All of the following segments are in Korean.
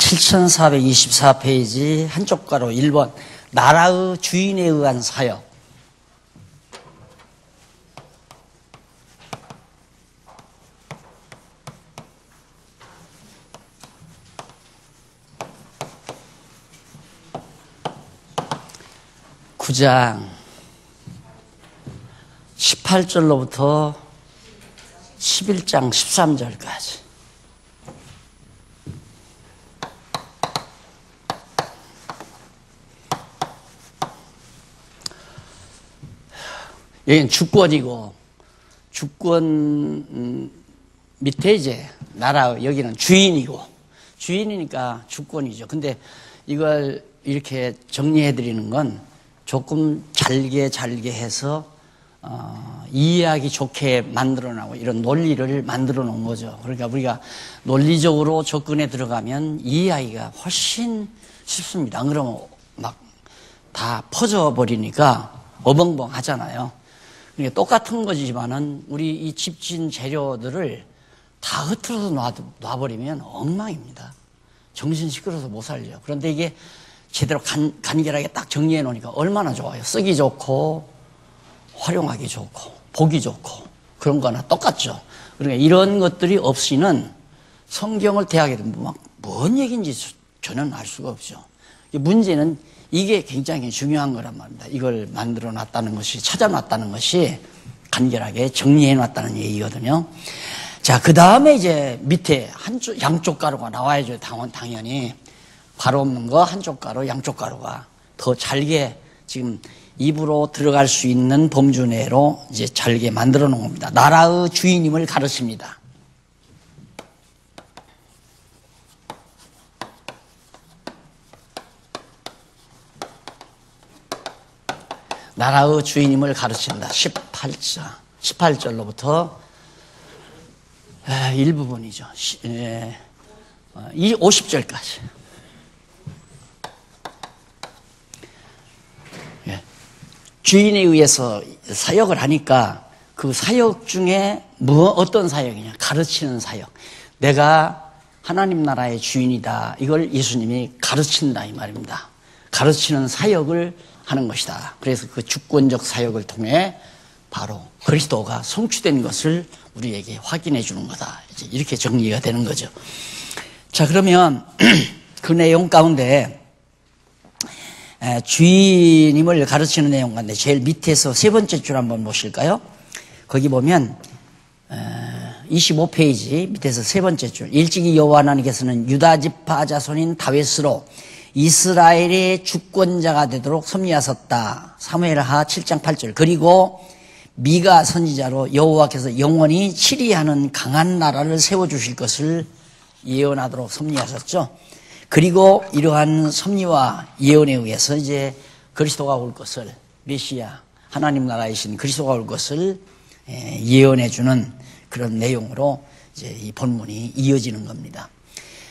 7424페이지 한쪽 가로 1번 나라의 주인에 의한 사역. 구장 18절로부터 11장 13절까지. 여기는 주권이고, 주권 밑에 이제 나라, 여기는 주인이고, 주인이니까 주권이죠. 근데 이걸 이렇게 정리해 드리는 건 조금 잘게 해서 이해하기 좋게 만들어 나고 이런 논리를 만들어 놓은 거죠. 그러니까 우리가 논리적으로 접근에 들어가면 이해하기가 훨씬 쉽습니다. 안 그러면 막 다 퍼져 버리니까 어벙벙 하잖아요. 그러니까 똑같은 거지만은 우리 이 집진 재료들을 다 흐트러서 놔버리면 엉망입니다. 정신 시끄러워서 못 살죠. 그런데 이게 제대로 간결하게 딱 정리해 놓으니까 얼마나 좋아요. 쓰기 좋고 활용하기 좋고 보기 좋고 그런 거나 똑같죠. 그러니까 이런 것들이 없이는 성경을 대하게 되면 막 뭔 얘기인지 전혀 알 수가 없죠. 문제는 이게 굉장히 중요한 거란 말입니다. 이걸 만들어 놨다는 것이, 찾아 놨다는 것이 간결하게 정리해 놨다는 얘기거든요. 자, 그 다음에 이제 밑에 양쪽 가로가 나와야죠. 당연히. 가로 없는 거 한쪽 가로, 양쪽 가로가 더 잘게 지금 입으로 들어갈 수 있는 범주 내로 이제 잘게 만들어 놓은 겁니다. 나라의 주인임을 가르칩니다. 나라의 주인임을 가르친다. 18절로부터 일부분이죠. 이 50절까지. 주인에 의해서 사역을 하니까 그 사역 중에 어떤 사역이냐? 가르치는 사역. 내가 하나님 나라의 주인이다. 이걸 예수님이 가르친다 이 말입니다. 가르치는 사역을 하는 것이다. 그래서 그 주권적 사역을 통해 바로 그리스도가 성취된 것을 우리에게 확인해 주는 거다. 이제 이렇게 정리가 되는 거죠. 자, 그러면 그 내용 가운데 주인임을 가르치는 내용 가운데 제일 밑에서 세 번째 줄 한번 보실까요? 거기 보면 25페이지 밑에서 세 번째 줄. 일찍이 여호와 하나님께서는 유다 지파 자손인 다윗으로 이스라엘의 주권자가 되도록 섭리하셨다. 사무엘하 7장 8절. 그리고 미가 선지자로 여호와께서 영원히 치리하는 강한 나라를 세워주실 것을 예언하도록 섭리하셨죠. 그리고 이러한 섭리와 예언에 의해서 이제 그리스도가 올 것을, 메시아 하나님 나라이신 그리스도가 올 것을 예언해주는 그런 내용으로 이제 이 본문이 이어지는 겁니다.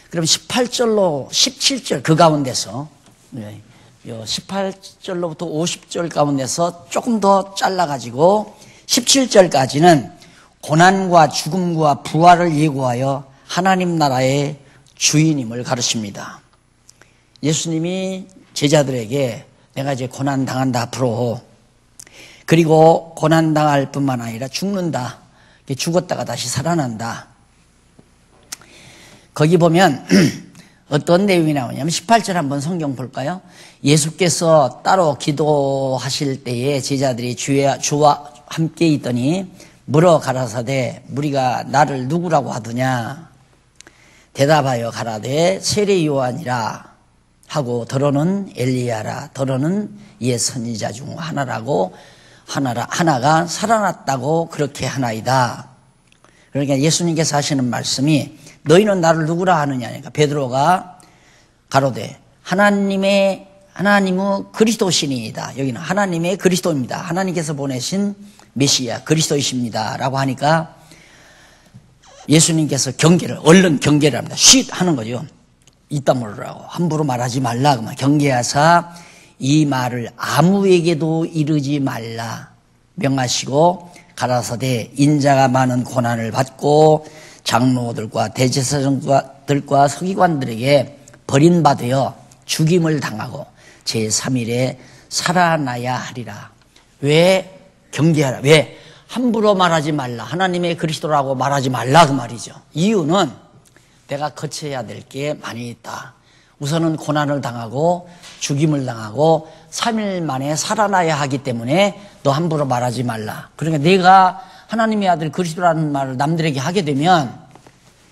그럼 18절로 17절 그 가운데서 18절로부터 50절 가운데서 조금 더 잘라가지고 17절까지는 고난과 죽음과 부활을 예고하여 하나님 나라의 주인임을 가르칩니다. 예수님이 제자들에게 내가 이제 고난 당한다 앞으로, 그리고 고난 당할 뿐만 아니라 죽는다. 죽었다가 다시 살아난다. 거기 보면 어떤 내용이 나오냐면 18절 한번 성경 볼까요? 예수께서 따로 기도하실 때에 제자들이 주와 함께 있더니 물어 가라사대 무리가 나를 누구라고 하더냐? 대답하여 가라되 세례 요한이라 하고 더러는 엘리야라 더러는 옛 선지자 중 하나가 살아났다고 그렇게 하나이다. 그러니까 예수님께서 하시는 말씀이 너희는 나를 누구라 하느냐. 그러니까 베드로가 가로되 하나님의 그리스도시니이다. 여기는 하나님의 그리스도입니다. 하나님께서 보내신 메시아 그리스도이십니다. 라고 하니까 예수님께서 얼른 경계를 합니다. 쉿 하는 거죠. 이따 모르라고. 함부로 말하지 말라. 경계하사 이 말을 아무에게도 이르지 말라 명하시고 가라사대 인자가 많은 고난을 받고 장로들과 대제사장들과 서기관들에게 버림받아 죽임을 당하고 제3일에 살아나야 하리라. 왜 경계하라? 왜 함부로 말하지 말라. 하나님의 그리스도라고 말하지 말라 그 말이죠. 이유는 내가 거쳐야 될 게 많이 있다. 우선은 고난을 당하고 죽임을 당하고 3일 만에 살아나야 하기 때문에 너 함부로 말하지 말라. 그러니까 내가 하나님의 아들 그리스도라는 말을 남들에게 하게 되면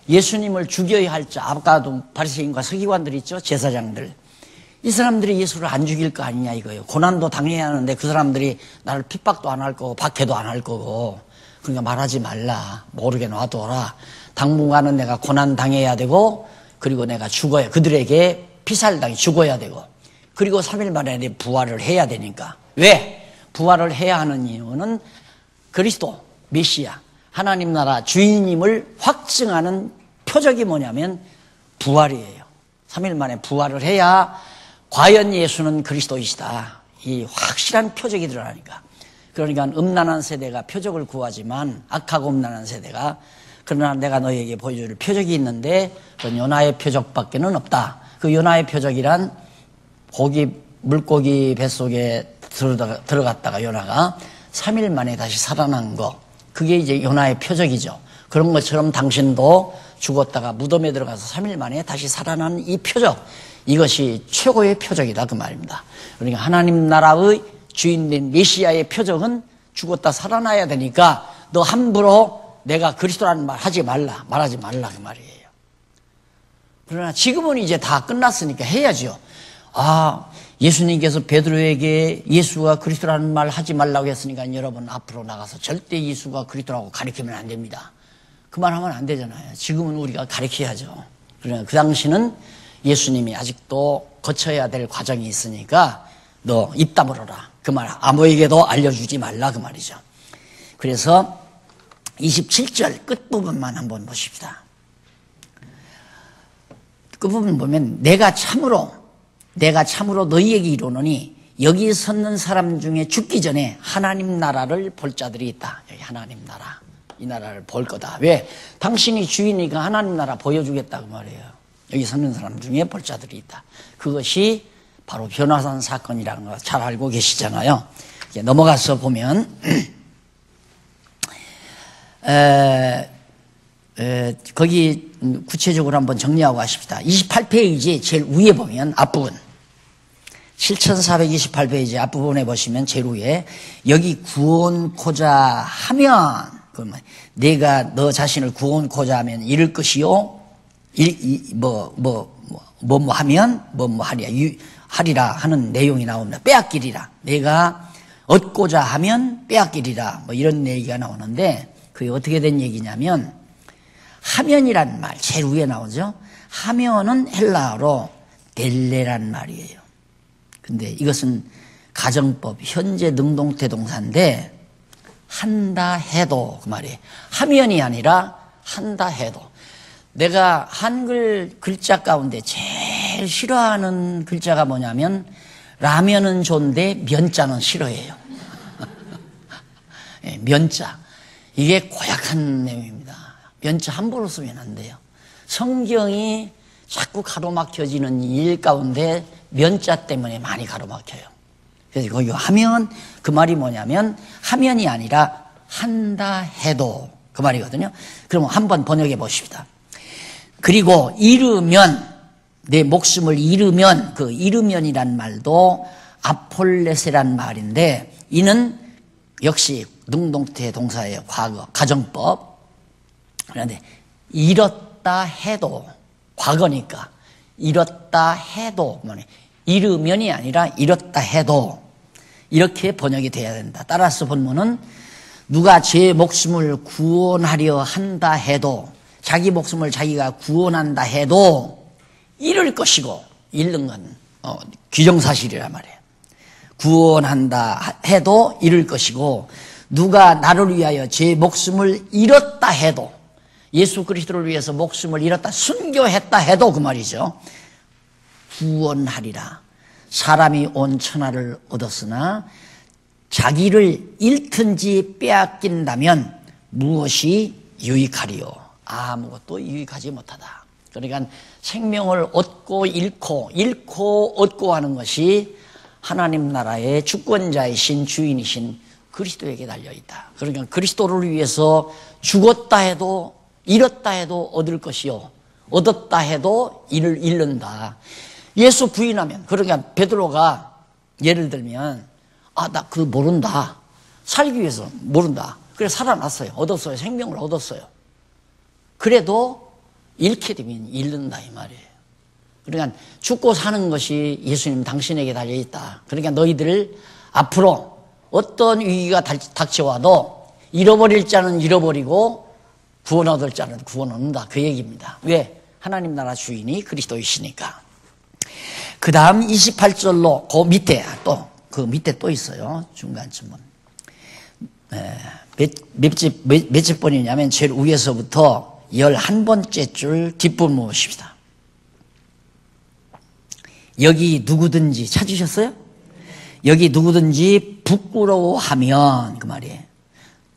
예수님을 죽여야 할 자, 아까도 바리새인과 서기관들 있죠, 제사장들. 이 사람들이 예수를 안 죽일 거 아니냐 이거예요. 고난도 당해야 하는데 그 사람들이 나를 핍박도 안 할 거고 박해도 안 할 거고, 그러니까 말하지 말라. 모르게 놔둬라. 당분간은 내가 고난 당해야 되고, 그리고 내가 죽어야, 그들에게 피살당해 죽어야 되고, 그리고 3일 만에 내 부활을 해야 되니까. 왜? 부활을 해야 하는 이유는 그리스도 메시아 하나님 나라 주인임을 확증하는 표적이 뭐냐면 부활이에요. 3일 만에 부활을 해야 과연 예수는 그리스도이시다, 이 확실한 표적이 드러나니까. 그러니까 음란한 세대가 표적을 구하지만 악하고 음란한 세대가, 그러나 내가 너희에게 보여줄 표적이 있는데 그건 요나의 표적밖에는 없다. 그 요나의 표적이란 물고기 뱃속에 들어갔다가 요나가 3일 만에 다시 살아난 거, 그게 이제 요나의 표적이죠. 그런 것처럼 당신도 죽었다가 무덤에 들어가서 3일 만에 다시 살아난 이 표적, 이것이 최고의 표적이다 그 말입니다. 그러니까 하나님 나라의 주인된 메시아의 표적은 죽었다 살아나야 되니까 너 함부로 내가 그리스도라는 말 하지 말라, 말하지 말라 그 말이에요. 그러나 지금은 이제 다 끝났으니까 해야죠. 아, 예수님께서 베드로에게 예수가 그리스도라는 말 하지 말라고 했으니까 여러분 앞으로 나가서 절대 예수가 그리스도라고 가르치면 안 됩니다. 그 말 하면 안 되잖아요. 지금은 우리가 가르쳐야죠. 그러나 그 당시는 예수님이 아직도 거쳐야 될 과정이 있으니까 너 입 다물어라. 그 말 아무에게도 알려주지 말라 그 말이죠. 그래서 27절 끝부분만 한번 보십시다. 끝부분 보면 내가 참으로 너희에게 이르노니 여기 섰는 사람 중에 죽기 전에 하나님 나라를 볼 자들이 있다. 여기 하나님 나라, 이 나라를 볼 거다. 왜? 당신이 주인이니까 하나님 나라 보여주겠다고 말이에요. 여기 섰는 사람 중에 볼 자들이 있다. 그것이 바로 변화산 사건이라는 거 잘 알고 계시잖아요. 이제 넘어가서 보면 거기 구체적으로 한번 정리하고 가십시다. 28페이지 제일 위에 보면 앞부분, 7428페이지 앞부분에 보시면 제일 위에 여기 구원코자 하면, 그러면 내가 너 자신을 구원코자 하면 이럴 것이요, 하리라 하는 내용이 나옵니다. 빼앗기리라. 내가 얻고자 하면 빼앗기리라. 뭐 이런 얘기가 나오는데 그게 어떻게 된 얘기냐면, 하면이란 말 제일 위에 나오죠. 하면은 헬라어로 델레란 말이에요. 근데 이것은 가정법 현재 능동태 동사인데 한다 해도 그 말이에요. 하면이 아니라 한다 해도. 내가 한글 글자 가운데 제일 싫어하는 글자가 뭐냐면 라면은 좋은데 면자는 싫어해요. 네, 면자. 이게 고약한 내용입니다. 면자 함부로 쓰면 안 돼요. 성경이 자꾸 가로막혀지는 일 가운데 면자 때문에 많이 가로막혀요. 그래서 거기 하면, 그 말이 뭐냐면 하면이 아니라 한다 해도 그 말이거든요. 그럼 한번 번역해 보십시다. 그리고 잃으면, 내 목숨을 잃으면, 그 잃으면이란 말도 아폴레세란 말인데 이는 역시 능동태 동사예요. 과거, 가정법. 그런데 잃었다 해도, 과거니까 잃었다 해도, 잃으면이 아니라 잃었다 해도 이렇게 번역이 돼야 된다. 따라서 본문은 누가 제 목숨을 구원하려 한다 해도, 자기 목숨을 자기가 구원한다 해도 잃을 것이고, 잃는 건 규정사실이란 말이에요. 구원한다 해도 잃을 것이고, 누가 나를 위하여 제 목숨을 잃었다 해도, 예수 그리스도를 위해서 목숨을 잃었다, 순교했다 해도 그 말이죠. 구원하리라. 사람이 온 천하를 얻었으나 자기를 잃든지 빼앗긴다면 무엇이 유익하리요? 아무것도 유익하지 못하다. 그러니까 생명을 얻고 잃고 얻고 하는 것이 하나님 나라의 주권자이신 주인이신 그리스도에게 달려있다. 그러니까 그리스도를 위해서 죽었다 해도 잃었다 해도 얻을 것이요 얻었다 해도 잃는다. 예수 부인하면, 그러니까 베드로가 예를 들면 나 그거 모른다. 살기 위해서 모른다. 그래서 살아났어요. 얻었어요. 생명을 얻었어요. 그래도 잃게 되면 잃는다 이 말이에요. 그러니까 죽고 사는 것이 예수님 당신에게 달려있다. 그러니까 너희들 앞으로 어떤 위기가 닥쳐와도 잃어버릴 자는 잃어버리고 구원 얻을 자는 구원 얻는다. 그 얘기입니다. 왜? 하나님 나라 주인이 그리스도이시니까. 그 다음 28절로 그 밑에 또 있어요. 중간쯤은. 몇십 번이냐면 제일 위에서부터 11번째 줄 뒷부분 보십시다. 여기 누구든지 찾으셨어요? 여기 누구든지 부끄러워하면 그 말이에요.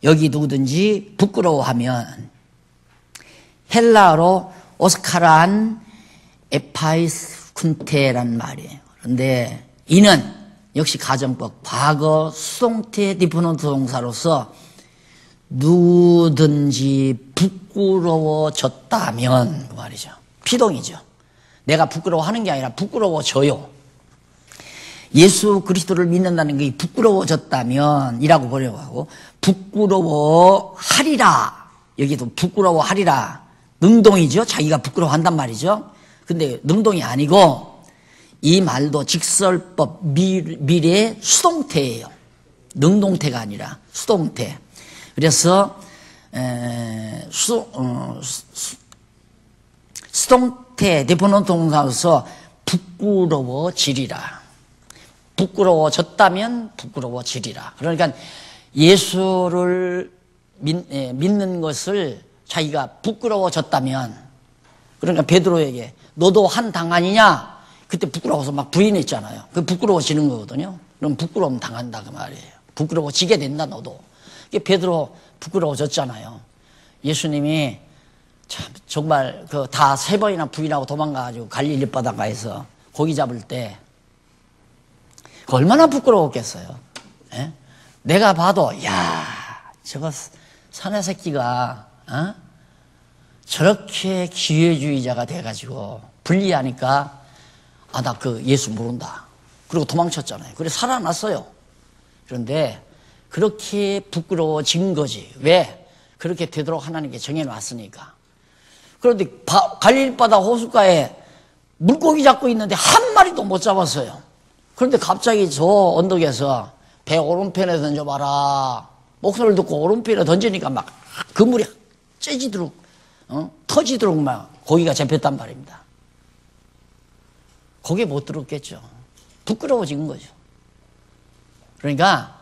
여기 누구든지 부끄러워하면 헬라어로 오스카란 에파이스쿤테란 말이에요. 그런데 이는 역시 가정법 과거 수동태 디포넌트 동사로서 누구든지 부끄러워졌다면 그 말이죠. 피동이죠. 내가 부끄러워하는 게 아니라 부끄러워져요. 예수 그리스도를 믿는다는 게 부끄러워졌다면 이라고 보려고 하고 부끄러워하리라. 여기도 부끄러워하리라. 능동이죠. 자기가 부끄러워한단 말이죠. 근데 능동이 아니고 이 말도 직설법 미래 수동태예요. 능동태가 아니라 수동태. 그래서 수동태 대표는 동사로서 부끄러워지리라. 부끄러워졌다면 부끄러워지리라. 그러니까 예수를 믿는 것을 자기가 부끄러워졌다면, 그러니까 베드로에게 너도 한 당 아니냐? 그때 부끄러워서 막 부인했잖아요. 그 부끄러워지는 거거든요. 그럼 부끄러움 당한다 그 말이에요. 부끄러워지게 된다 너도. 베드로 부끄러워졌잖아요. 예수님이 참 정말 다 3번이나 부인하고 도망가가지고 갈릴리 바닷가에서 고기 잡을 때 얼마나 부끄러웠겠어요. 예? 내가 봐도 저거 사내 새끼가 저렇게 기회주의자가 돼가지고 불리하니까 나 그 예수 모른다. 그리고 도망쳤잖아요. 그래서 살아났어요. 그런데 그렇게 부끄러워진 거지. 왜? 그렇게 되도록 하나님께 정해놨으니까. 그런데 갈릴리 바다 호숫가에 물고기 잡고 있는데 한 마리도 못 잡았어요. 그런데 갑자기 저 언덕에서 배 오른편에 던져봐라. 목소리를 듣고 오른편에 던지니까 막 그물이 째지도록 터지도록 막 고기가 잡혔단 말입니다. 거기에 못 들었겠죠. 부끄러워진 거죠. 그러니까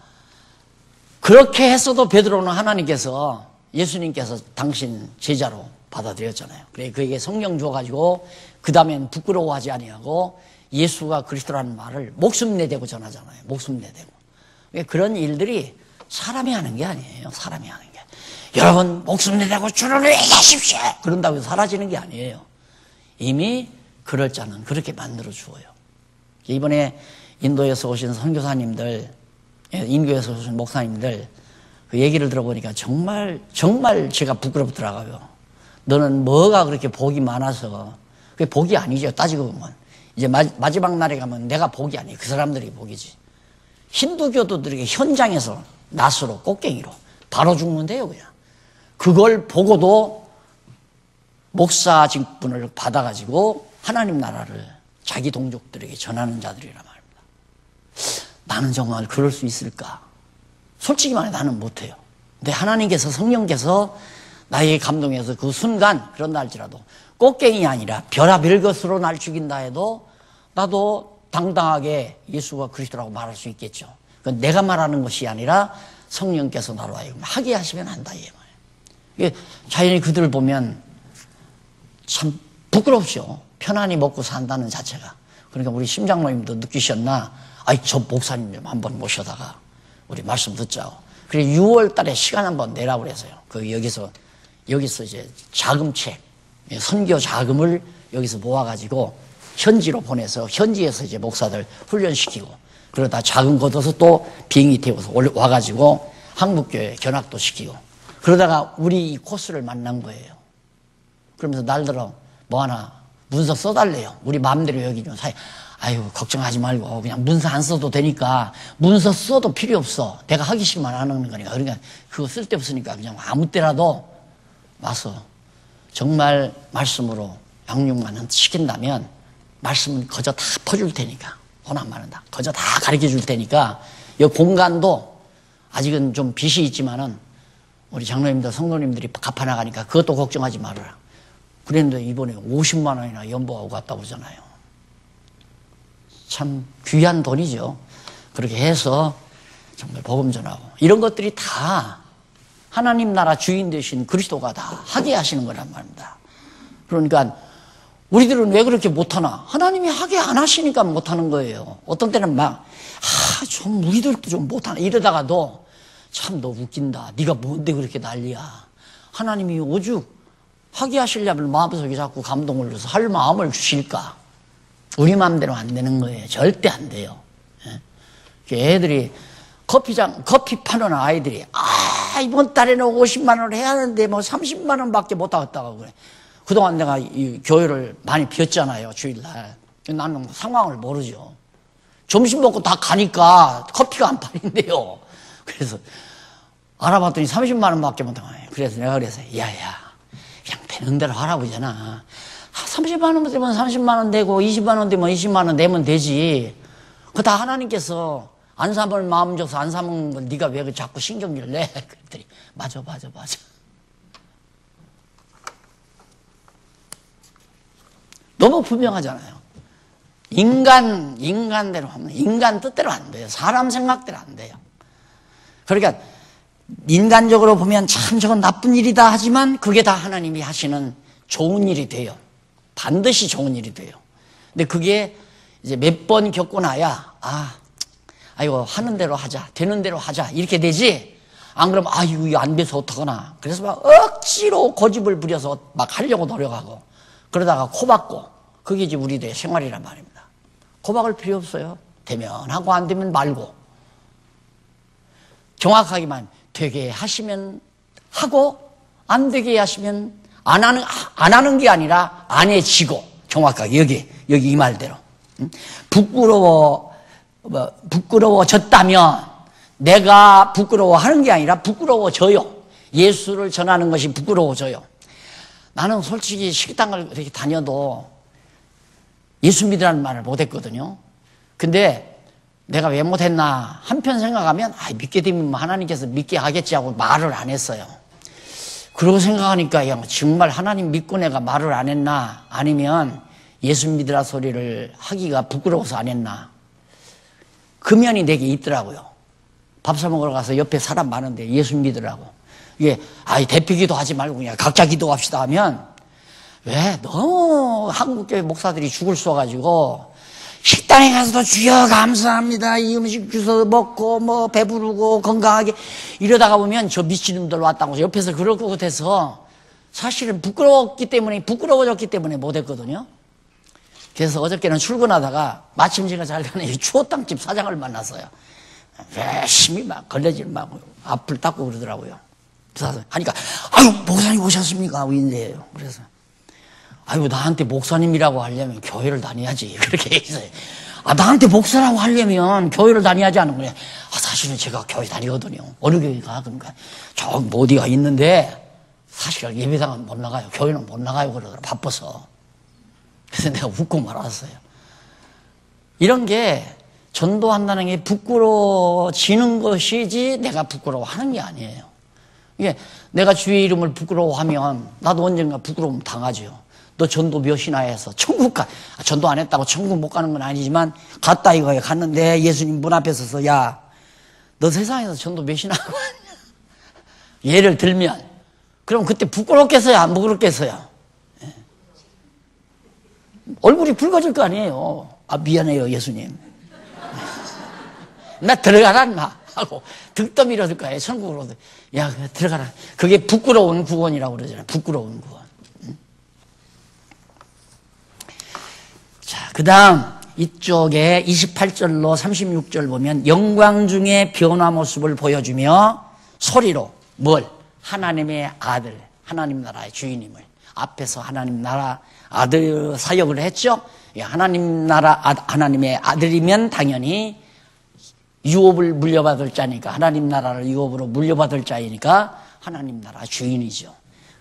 그렇게 했어도 베드로는 하나님께서 예수님께서 당신 제자로 받아들였잖아요. 그래 그에게 성령 줘가지고 그 다음엔 부끄러워하지 아니하고 예수가 그리스도라는 말을 목숨 내대고 전하잖아요. 목숨 내대고. 그런 일들이 사람이 하는 게 아니에요. 사람이 하는 게. 여러분 목숨 내대고 주를 위해 하십시오. 그런다고 해서 사라지는 게 아니에요. 이미 그럴 자는 그렇게 만들어 주어요. 이번에 인도에서 오신 선교사님들, 인도에서 오신 목사님들 그 얘기를 들어보니까 정말 제가 부끄럽더라고요. 너는 뭐가 그렇게 복이 많아서. 그게 복이 아니죠. 따지고 보면. 이제 마지막 날에 가면 내가 복이 아니에요. 그 사람들이 복이지. 힌두교도들에게 현장에서 낫으로 꽃갱이로 바로 죽는데요. 그냥. 그걸 보고도 목사 직분을 받아가지고 하나님 나라를 자기 동족들에게 전하는 자들이란 말입니다. 나는 정말 그럴 수 있을까? 솔직히 말해 나는 못해요. 근데 하나님께서 성령께서 나에게 감동해서 그 순간 그런다 할지라도 꽃갱이 아니라 별의별 것으로 날 죽인다 해도 나도 당당하게 예수가 그리스도라고 말할 수 있겠죠. 그건 내가 말하는 것이 아니라 성령께서 나로 하여금 하게 하시면 한다 이 말이에요. 자연히 그들을 보면 참 부끄럽죠. 편안히 먹고 산다는 자체가. 그러니까 우리 심장모님도 느끼셨나? 저 목사님 좀 한번 모셔다가 우리 말씀 듣자고. 그래 6월 달에 시간 한번 내라 그래서요. 여기서 이제 자금책 선교 자금을 여기서 모아가지고 현지로 보내서 현지에서 이제 목사들 훈련시키고 그러다 자금 걷어서 또 비행기 태워서 와가지고 한국교회 견학도 시키고 그러다가 우리 이 코스를 만난 거예요. 그러면서 날들어 뭐 하나 문서 써달래요. 우리 마음대로 여기 좀 사이. 아유 걱정하지 말고 그냥 문서 안 써도 되니까 문서 써도 필요 없어. 내가 하기 싫으면 안 하는 거니까. 그러니까 그거 쓸데없으니까 그냥 아무 때라도 와서 정말 말씀으로 양육만 시킨다면 말씀은 거저 다 퍼줄 테니까 원한만은 다 거저 다 가르쳐 줄 테니까 이 공간도 아직은 좀 빚이 있지만은 우리 장로님들 성도님들이 갚아나가니까 그것도 걱정하지 말아라. 그랬는데 이번에 50만 원이나 연보하고 갔다 오잖아요. 참 귀한 돈이죠. 그렇게 해서 정말 복음 전하고 이런 것들이 다 하나님 나라 주인 되신 그리스도가 다 하게 하시는 거란 말입니다. 그러니까 우리들은 왜 그렇게 못하나? 하나님이 하게 안 하시니까 못하는 거예요. 어떤 때는 좀 우리들도 좀 못하나 이러다가도 참 너 웃긴다. 네가 뭔데 그렇게 난리야. 하나님이 오죽 하게 하시려면 마음속에 자꾸 감동을 줘서 할 마음을 주실까? 우리 마음대로 안 되는 거예요. 절대 안 돼요. 애들이 커피 파는 아이들이 이번 달에는 50만 원 해야 하는데 뭐 30만 원밖에 못 하겠다고 그래. 그동안 내가 이 교회를 많이 비웠잖아요. 주일날. 나는 상황을 모르죠. 점심 먹고 다 가니까 커피가 안 팔린대요. 그래서 알아봤더니 30만 원밖에 못 하고. 그래서 내가 그래서 야야 그냥 되는 대로 하라고 하잖아. 30만 원 되면 30만 원 되고 20만 원 되면 20만 원 내면 되지. 그거 다 하나님께서 안 삼을 마음 줘서 안 삼은 걸 네가 왜 자꾸 신경질 내? 그랬더니 맞아. 너무 분명하잖아요. 인간대로 하면 인간 뜻대로 안 돼요. 사람 생각대로 안 돼요. 그러니까 인간적으로 보면 참 저건 나쁜 일이다 하지만 그게 다 하나님이 하시는 좋은 일이 돼요. 반드시 좋은 일이 돼요. 근데 그게 이제 몇 번 겪고 나야 아이고 하는 대로 하자, 되는 대로 하자 이렇게 되지. 안 그러면 이거 안 돼서 어떡하나. 그래서 막 억지로 고집을 부려서 막 하려고 노력하고 그러다가 코박고 그게 이제 우리들의 생활이란 말입니다. 코박을 필요 없어요. 되면 하고 안 되면 말고 정확하게만 되게 하시면 하고 안 되게 하시면 안 하는 게 아니라 안 해지고 정확하게 여기 이 말대로 부끄러워졌다면 내가 부끄러워하는 게 아니라 부끄러워져요. 예수를 전하는 것이 부끄러워져요. 나는 솔직히 식당을 이렇게 다녀도 예수 믿으라는 말을 못했거든요. 근데 내가 왜 못했나 한편 생각하면 믿게 되면 하나님께서 믿게 하겠지 하고 말을 안 했어요. 그러고 생각하니까 정말 하나님 믿고 내가 말을 안 했나 아니면 예수 믿으라 소리를 하기가 부끄러워서 안 했나 그 면이 내게 있더라고요. 밥 사 먹으러 가서 옆에 사람 많은데 예수 믿으라고 이게 대표 기도하지 말고 그냥 각자 기도합시다 하면 왜 너무 한국교회 목사들이 죽을 쏘가지고 식당에 가서도 주여 감사합니다 이 음식 주워 먹고 뭐 배부르고 건강하게 이러다가 보면 저 미친놈들 왔다고 옆에서 그럴 것 같아서 사실은 부끄러워졌기 때문에 못했거든요. 그래서 어저께는 출근하다가 마침 제가 잘 가는 이 추어탕집 사장을 만났어요. 열심히 막 걸레질 막 앞을 닦고 그러더라고요. 그래서 하니까 목사님 오셨습니까 하고 인사해요. 그래서 나한테 목사님이라고 하려면 교회를 다녀야지 그렇게 했어요. 나한테 목사라고 하려면 교회를 다녀야지 하는 거예요. 사실은 제가 교회 다니거든요. 어느 교회가 그러니까 저기 어디가 있는데 사실 예배당은 못 나가요. 교회는 못 나가요 그러더라고요. 바빠서. 그래서 내가 웃고 말았어요. 이런 게 전도한다는 게 부끄러워지는 것이지 내가 부끄러워하는 게 아니에요. 이게 내가 주의 이름을 부끄러워하면 나도 언젠가 부끄러움 당하죠. 너 전도 몇이나 해서 천국 전도 안 했다고 천국 못 가는 건 아니지만 갔다 이거에 갔는데 예수님 문 앞에 서서 너 세상에서 전도 몇이나 하고 왔냐 예를 들면 그럼 그때 부끄럽겠어요 안 부끄럽겠어요? 얼굴이 붉어질 거 아니에요. 미안해요 예수님 나 들어가라 인마 하고 등 떠밀어줄 거예요. 천국으로 들어가라. 그게 부끄러운 구원이라고 그러잖아요. 부끄러운 구원. 그 다음 이쪽에 28절로 36절 보면 영광 중에 변화 모습을 보여주며 소리로 뭘? 하나님의 아들, 하나님 나라의 주인임을. 앞에서 하나님 나라 아들 사역을 했죠. 하나님 나라 하나님의 아들이면 당연히 유업을 물려받을 자니까, 하나님 나라를 유업으로 물려받을 자이니까 하나님 나라 주인이죠.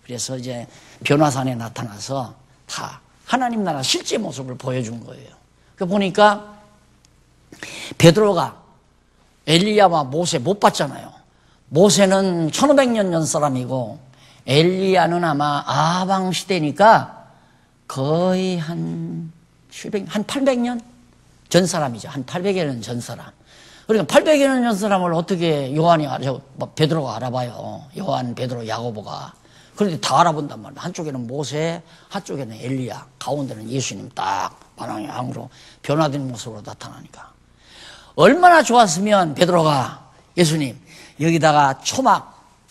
그래서 이제 변화산에 나타나서 다 하나님 나라 실제 모습을 보여준 거예요. 그 보니까 베드로가 엘리야와 모세 못 봤잖아요. 모세는 1500년 전 사람이고 엘리야는 아마 아방 시대니까 거의 한 800년 전 사람이죠. 한 800여 년 전 사람. 그러니까 800여 년 전 사람을 어떻게 베드로가 알아봐요. 요한, 베드로, 야고보가. 그런데 다 알아본단 말이에요. 한쪽에는 모세, 한쪽에는 엘리야, 가운데는 예수님 딱 반항으로 변화된 모습으로 나타나니까. 얼마나 좋았으면 베드로가 예수님 여기다가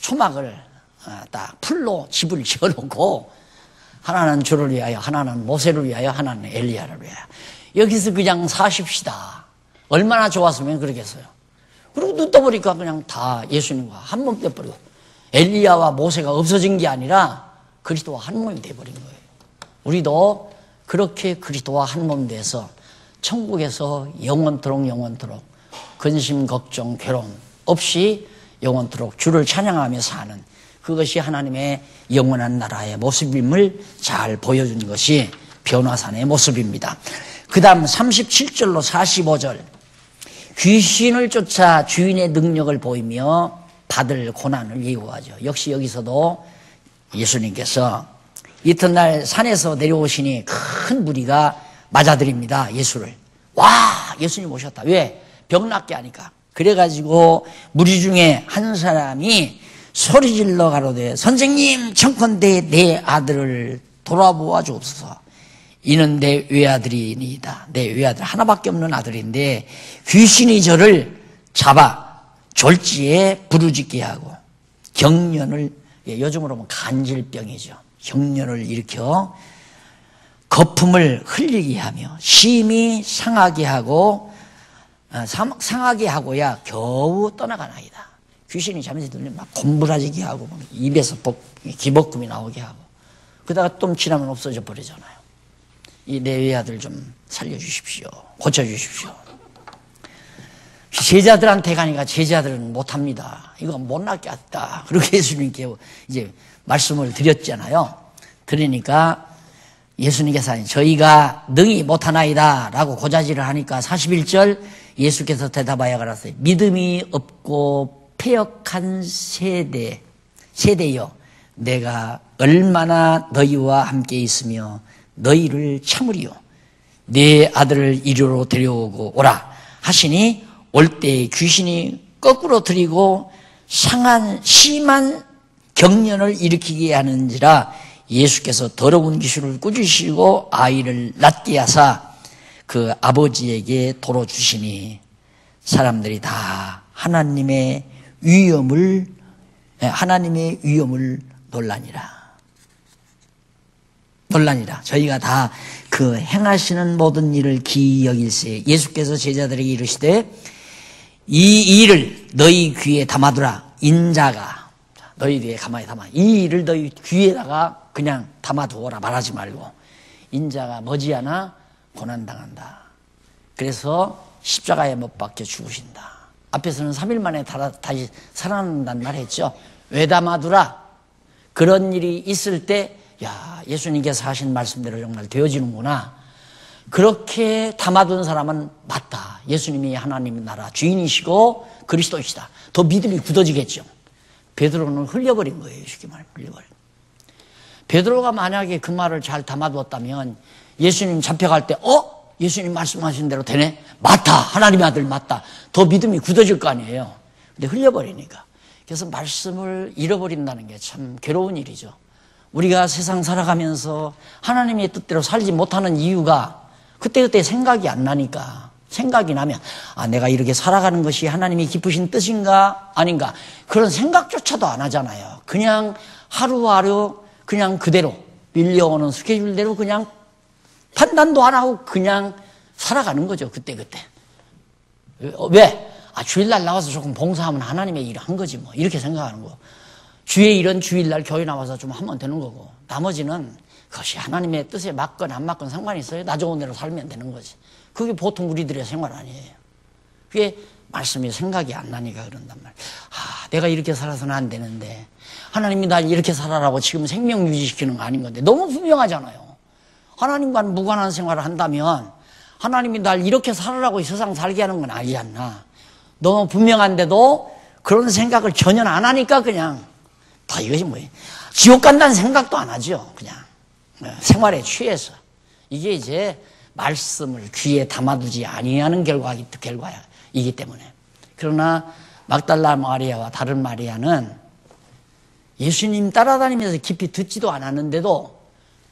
초막을 딱 풀로 집을 지어놓고 하나는 주를 위하여, 하나는 모세를 위하여, 하나는 엘리야를 위하여 여기서 그냥 사십시다. 얼마나 좋았으면 그러겠어요. 그리고 눈 떠보니까 그냥 다 예수님과 한 몸 돼버리고 엘리야와 모세가 없어진 게 아니라 그리스도와 한 몸이 돼버린 거예요. 우리도 그렇게 그리스도와 한 몸 돼서 천국에서 영원토록 근심, 걱정, 괴로움 없이 영원토록 주를 찬양하며 사는 그것이 하나님의 영원한 나라의 모습임을 잘 보여준 것이 변화산의 모습입니다. 그 다음 37절로 45절 귀신을 쫓아 주인의 능력을 보이며 받을 고난을 예고하죠. 역시 여기서도 예수님께서 이튿날 산에서 내려오시니 큰 무리가 맞아들입니다. 예수를. 와, 예수님 오셨다. 왜? 병 낫게 하니까. 그래가지고 무리 중에 한 사람이 소리질러 가로되 선생님 청컨대 내 아들을 돌아보아 주옵소서. 이는 내 외아들이니이다. 내 외아들 하나밖에 없는 아들인데 귀신이 저를 잡아 졸지에 부르짖게 하고 경련을, 요즘으로 보면 간질병이죠. 경련을 일으켜 거품을 흘리게 하며 심히 상하게 하고 상하게 하고야 겨우 떠나가나이다. 귀신이 잠시 들리면 막 곰부라지게 하고 입에서 기복금이 나오게 하고 그러다가 좀 지나면 없어져 버리잖아요. 이 내 외아들 좀 살려주십시오. 고쳐주십시오. 제자들한테 가니까 제자들은 못합니다. 이거 못 낫게 했다. 그렇게 예수님께 이제 말씀을 드렸잖아요. 들으니까 예수님께서 저희가 능히 못하나이다 라고 고자질을 하니까 41절 예수께서 대답하여 가라사대 믿음이 없고 패역한 세대여 내가 얼마나 너희와 함께 있으며 너희를 참으리요. 내 아들을 이리로 데려오고 오라 하시니 올 때 귀신이 거꾸로 들이고 심한 경련을 일으키게 하는지라 예수께서 더러운 귀신을 꾸짖으시고 아이를 낫게 하사 그 아버지에게 도로 주시니 사람들이 다 하나님의 위엄을 놀라니라. 저희가 다 그 행하시는 모든 일을 기이 여길세. 예수께서 제자들에게 이르시되 이 일을 너희 귀에 담아두라. 인자가 너희 귀에 가만히 담아. 이 일을 너희 귀에다가 그냥 담아두어라. 말하지 말고. 인자가 머지않아 고난당한다. 그래서 십자가에 못 박혀 죽으신다. 앞에서는 3일 만에 다시 살아난다는 말 했죠. 왜 담아두라? 그런 일이 있을 때 야, 예수님께서 하신 말씀대로 정말 되어지는구나. 그렇게 담아둔 사람은 맞다. 예수님이 하나님 나라 주인이시고 그리스도이시다. 더 믿음이 굳어지겠죠. 베드로는 흘려버린 거예요. 쉽게 말해 흘려버린. 베드로가 만약에 그 말을 잘 담아두었다면 예수님 잡혀갈 때 예수님 말씀하신 대로 되네? 맞다. 하나님의 아들 맞다. 더 믿음이 굳어질 거 아니에요. 근데 흘려버리니까. 그래서 말씀을 잃어버린다는 게 참 괴로운 일이죠. 우리가 세상 살아가면서 하나님의 뜻대로 살지 못하는 이유가 그때그때 생각이 안 나니까. 생각이 나면 내가 이렇게 살아가는 것이 하나님이 기쁘신 뜻인가 아닌가 그런 생각조차도 안 하잖아요. 그냥 하루하루 그냥 그대로 밀려오는 스케줄대로 그냥 판단도 안 하고 그냥 살아가는 거죠. 그때그때. 왜? 주일날 나와서 조금 봉사하면 하나님의 일을 한 거지 뭐. 이렇게 생각하는 거. 주의 일은 주일날 교회 나와서 좀 하면 되는 거고, 나머지는 그것이 하나님의 뜻에 맞건 안 맞건 상관이 있어요. 나 좋은 대로 살면 되는 거지. 그게 보통 우리들의 생활 아니에요. 그게 말씀이 생각이 안 나니까 그런단 말이에요. 내가 이렇게 살아서는 안 되는데 하나님이 날 이렇게 살아라고 지금 생명 유지시키는 거 아닌 건데, 너무 분명하잖아요. 하나님과는 무관한 생활을 한다면 하나님이 날 이렇게 살아라고 이 세상 살게 하는 건 아니지 않나. 너무 분명한데도 그런 생각을 전혀 안 하니까 그냥 다 이것이 뭐예요. 지옥 간다는 생각도 안 하죠. 그냥 생활에 취해서. 이게 이제 말씀을 귀에 담아두지 아니하는 결과이기 때문에. 그러나 막달라 마리아와 다른 마리아는 예수님 따라다니면서 깊이 듣지도 않았는데도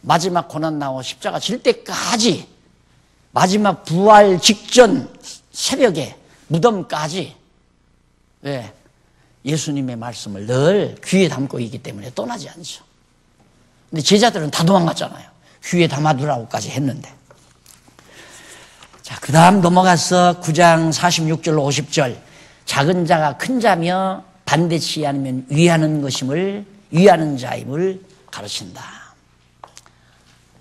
마지막 고난 나오고 십자가 질 때까지, 마지막 부활 직전 새벽에 무덤까지, 왜? 예수님의 말씀을 늘 귀에 담고 있기 때문에 떠나지 않죠. 근데 제자들은 다 도망갔잖아요. 귀에 담아두라고까지 했는데. 자, 그 다음 넘어가서 9장 46절 50절. 작은 자가 큰 자며 반대치 않으면 위하는 것임을, 위하는 자임을 가르친다.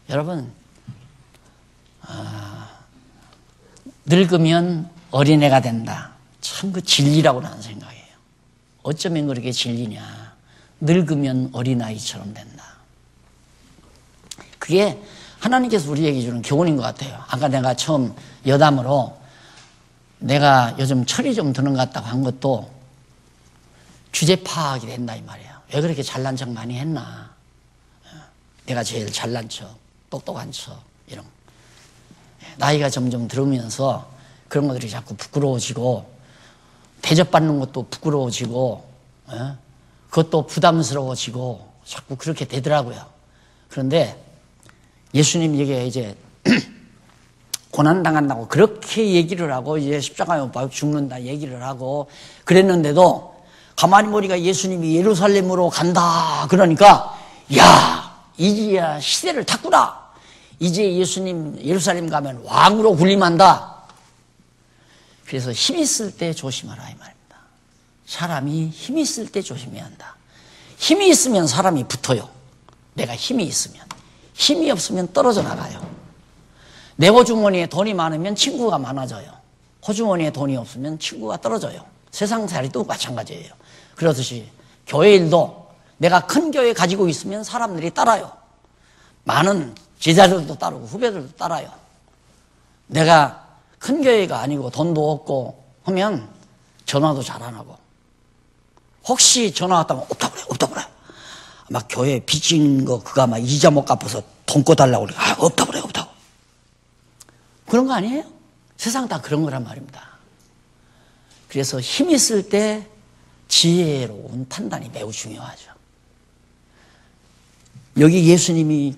여러분, 늙으면 어린애가 된다. 참 그 진리라고 나는 생각해요. 어쩌면 그렇게 진리냐. 늙으면 어린아이처럼 된다. 그게 하나님께서 우리에게 주는 교훈인 것 같아요. 아까 내가 처음 여담으로 내가 요즘 철이 좀 드는 것 같다고 한 것도 주제 파악이 된다 이 말이야. 왜 그렇게 잘난 척 많이 했나. 내가 제일 잘난 척, 똑똑한 척, 이런. 나이가 점점 들으면서 그런 것들이 자꾸 부끄러워지고, 대접받는 것도 부끄러워지고, 그것도 부담스러워지고, 자꾸 그렇게 되더라고요. 그런데 예수님 이제 고난당한다고 그렇게 얘기를 하고, 이제 십자가에 못 박혀 죽는다 얘기를 하고 그랬는데도 가만히 보니까 예수님이 예루살렘으로 간다 그러니까, 야, 이제야 시대를 탔구나. 이제 예수님 예루살렘 가면 왕으로 군림한다. 그래서 힘 있을 때 조심하라 이 말입니다. 사람이 힘 있을 때 조심해야 한다. 힘이 있으면 사람이 붙어요. 내가 힘이 있으면. 힘이 없으면 떨어져 나가요. 내 호주머니에 돈이 많으면 친구가 많아져요. 호주머니에 돈이 없으면 친구가 떨어져요. 세상살이도 마찬가지예요. 그렇듯이 교회 일도 내가 큰 교회 가지고 있으면 사람들이 따라요. 많은 제자들도 따르고 후배들도 따라요. 내가 큰 교회가 아니고 돈도 없고 하면 전화도 잘 안 하고, 혹시 전화 왔다면 없다고 그래, 없다고 그래. 막 교회 빚진 거 그가 막 이자 못 갚아서 돈 꺼달라고 그래. 없다고 그래, 없다고. 그런 거 아니에요? 세상 다 그런 거란 말입니다. 그래서 힘 있을 때 지혜로운 판단이 매우 중요하죠. 여기 예수님이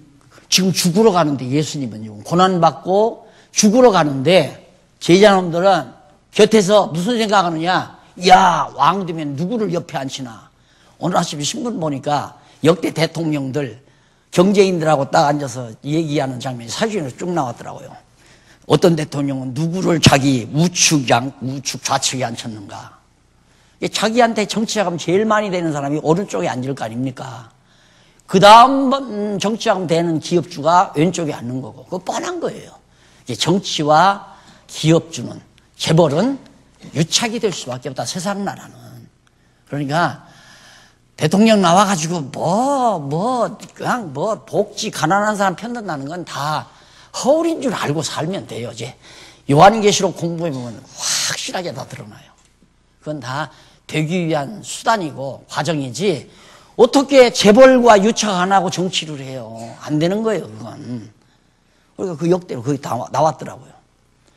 지금 죽으러 가는데, 예수님은 고난받고 죽으러 가는데 제자놈들은 곁에서 무슨 생각하느냐. 야, 왕 되면 누구를 옆에 앉히나. 오늘 아침에 신문 보니까 역대 대통령들 경제인들하고 딱 앉아서 얘기하는 장면이 사진으로 쭉 나왔더라고요. 어떤 대통령은 누구를 자기 우측 좌측에 앉혔는가. 자기한테 정치자금 제일 많이 되는 사람이 오른쪽에 앉을 거 아닙니까? 그 다음 정치자금 되는 기업주가 왼쪽에 앉는 거고, 그거 뻔한 거예요. 정치와 기업주는, 재벌은 유착이 될 수밖에 없다, 세상 나라는. 그러니까 대통령 나와가지고 그냥 복지 가난한 사람 편든다는 건 다 허울인 줄 알고 살면 돼요. 이제 요한계시록 공부해보면 확실하게 다 드러나요. 그건 다 되기 위한 수단이고 과정이지, 어떻게 재벌과 유착 안 하고 정치를 해요. 안 되는 거예요, 그건. 그러니까 그 역대로 그게 다 나왔더라고요.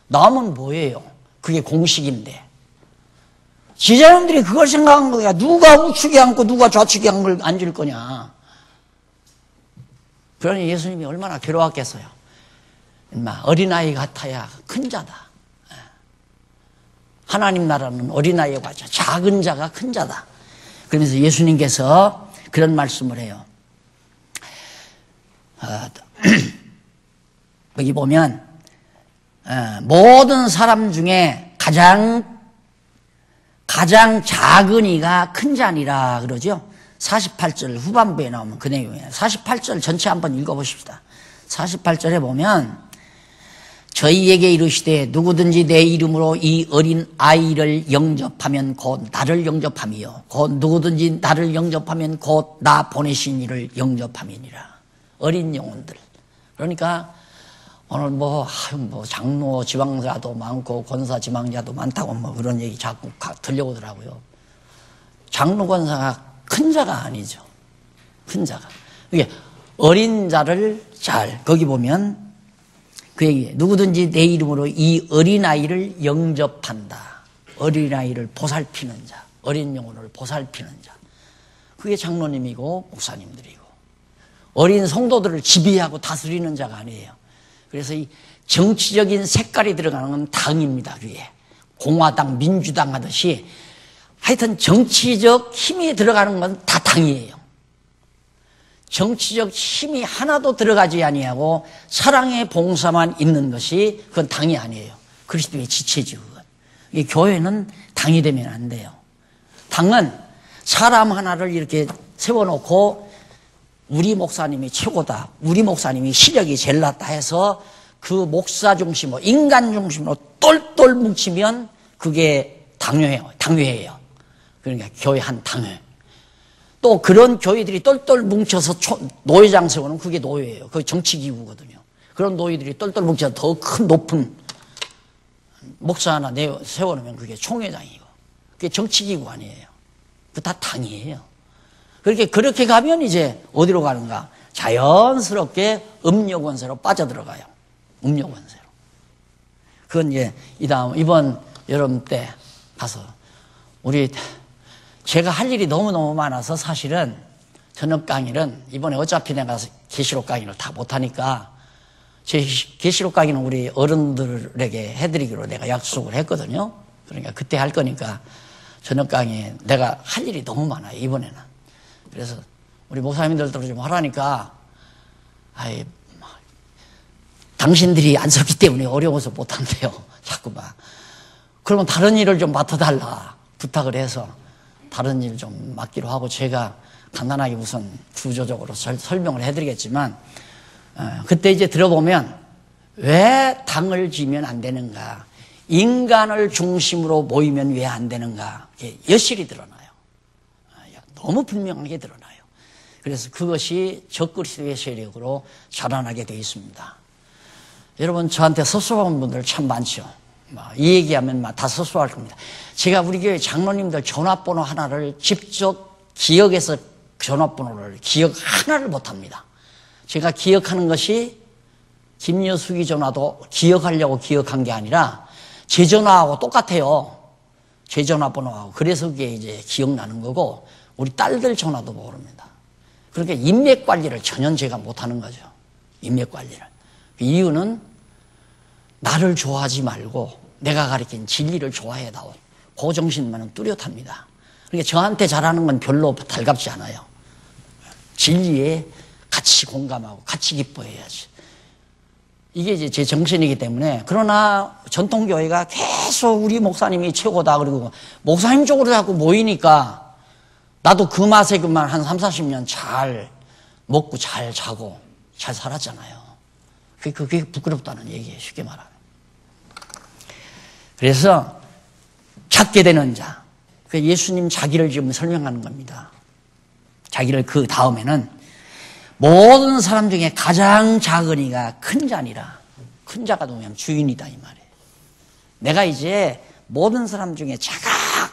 나오면 뭐예요? 그게 공식인데. 제자님들이 그걸 생각한 거야. 누가 우측에 앉고 누가 좌측에 앉을 거냐. 그러니 예수님이 얼마나 괴로웠겠어요. 인마, 어린아이 같아야 큰 자다. 하나님 나라는 어린아이와 같아. 작은 자가 큰 자다. 그러면서 예수님께서 그런 말씀을 해요. 여기 보면 모든 사람 중에 가장 작은 이가 큰 자니라 그러죠. 48절 후반부에 나오면 그 내용이에요. 48절 전체 한번 읽어보십시다. 48절에 보면 저희에게 이르시되 누구든지 내 이름으로 이 어린 아이를 영접하면 곧 나를 영접함이요 곧 누구든지 나를 영접하면 곧 나 보내신 이를 영접함이니라. 어린 영혼들. 그러니까 오늘 뭐 장로 지방자도 많고 권사 지방자도 많다고 뭐 그런 얘기 자꾸 들려오더라고요. 장로 권사가 큰 자가 아니죠. 큰 자가. 이게 어린 자를 거기 보면 그 얘기에 누구든지 내 이름으로 이 어린아이를 영접한다. 어린아이를 보살피는 자, 어린 영혼을 보살피는 자. 그게 장로님이고 목사님들이고 어린 성도들을 지배하고 다스리는 자가 아니에요. 그래서 이 정치적인 색깔이 들어가는 건 당입니다. 그게 공화당, 민주당 하듯이 하여튼 정치적 힘이 들어가는 건 다 당이에요. 정치적 힘이 하나도 들어가지 아니하고 사랑의 봉사만 있는 것이 그건 당이 아니에요. 그리스도의 지체죠. 그건. 이 교회는 당이 되면 안 돼요. 당은 사람 하나를 이렇게 세워놓고 우리 목사님이 최고다, 우리 목사님이 실력이 제일 낫다 해서 그 목사 중심으로 인간 중심으로 똘똘 뭉치면 그게 당회예요. 그러니까 교회 한 당회. 또 그런 교회들이 똘똘 뭉쳐서 노회장 세우는 그게 노회예요. 그게 정치기구거든요. 그런 노회들이 똘똘 뭉쳐서 더 큰 높은 목사 하나 세워놓으면 그게 총회장이고 그게 정치기구 아니에요. 그 다 당이에요. 그렇게 가면 이제 어디로 가는가? 자연스럽게 음료권세로 빠져들어가요. 음료권세로. 그건 이제 이번 여름 때 가서 제가 할 일이 너무너무 많아서 사실은 저녁 강의는 이번에 어차피 내가 계시록 강의를 다 못하니까 제 계시록 강의는 우리 어른들에게 해드리기로 내가 약속을 했거든요. 그러니까 그때 할 거니까 저녁 강의에 내가 할 일이 너무 많아요. 이번에는. 그래서 우리 목사님들도 좀 하라니까 당신들이 안 섰기 때문에 어려워서 못한대요. 자꾸만. 그러면 다른 일을 좀 맡아달라 부탁을 해서 다른 일 좀 맡기로 하고 제가 간단하게 우선 구조적으로 설명을 해드리겠지만 그때 이제 들어보면 왜 당을 지면 안 되는가, 인간을 중심으로 모이면 왜 안 되는가 여실히 드러나요. 너무 분명하게 드러나요. 그래서 그것이 적그리스도의 세력으로 자라나게 되어 있습니다. 여러분 저한테 섭섭한 분들 참 많죠. 이 얘기하면 다 섭섭할 겁니다. 제가 우리 교회 장로님들 전화번호 하나를 직접 기억해서 전화번호를 기억 하나를 못합니다. 제가 기억하는 것이 김여숙이 전화도 기억하려고 기억한 게 아니라 제 전화하고 똑같아요. 제 전화번호하고. 그래서 그게 이제 기억나는 거고 우리 딸들 전화도 모릅니다. 그러니까 인맥 관리를 전혀 제가 못하는 거죠. 인맥 관리를. 그 이유는 나를 좋아하지 말고 내가 가르친 진리를 좋아해다오. 그 정신만은 뚜렷합니다. 그러니까 저한테 잘하는 건 별로 달갑지 않아요. 진리에 같이 공감하고 같이 기뻐해야지. 이게 이제 제 정신이기 때문에. 그러나 전통교회가 계속 우리 목사님이 최고다 그리고 목사님 쪽으로 자꾸 모이니까 나도 그 맛에 그만 한 30, 40년 잘 먹고 잘 자고 잘 살았잖아요. 그게 부끄럽다는 얘기예요. 쉽게 말하면. 그래서 찾게 되는 자. 예수님 자기를 지금 설명하는 겁니다. 자기를 그 다음에는 모든 사람 중에 가장 작은 이가 큰 자니라. 큰 자가 누구냐면 주인이다 이 말이에요. 내가 이제 모든 사람 중에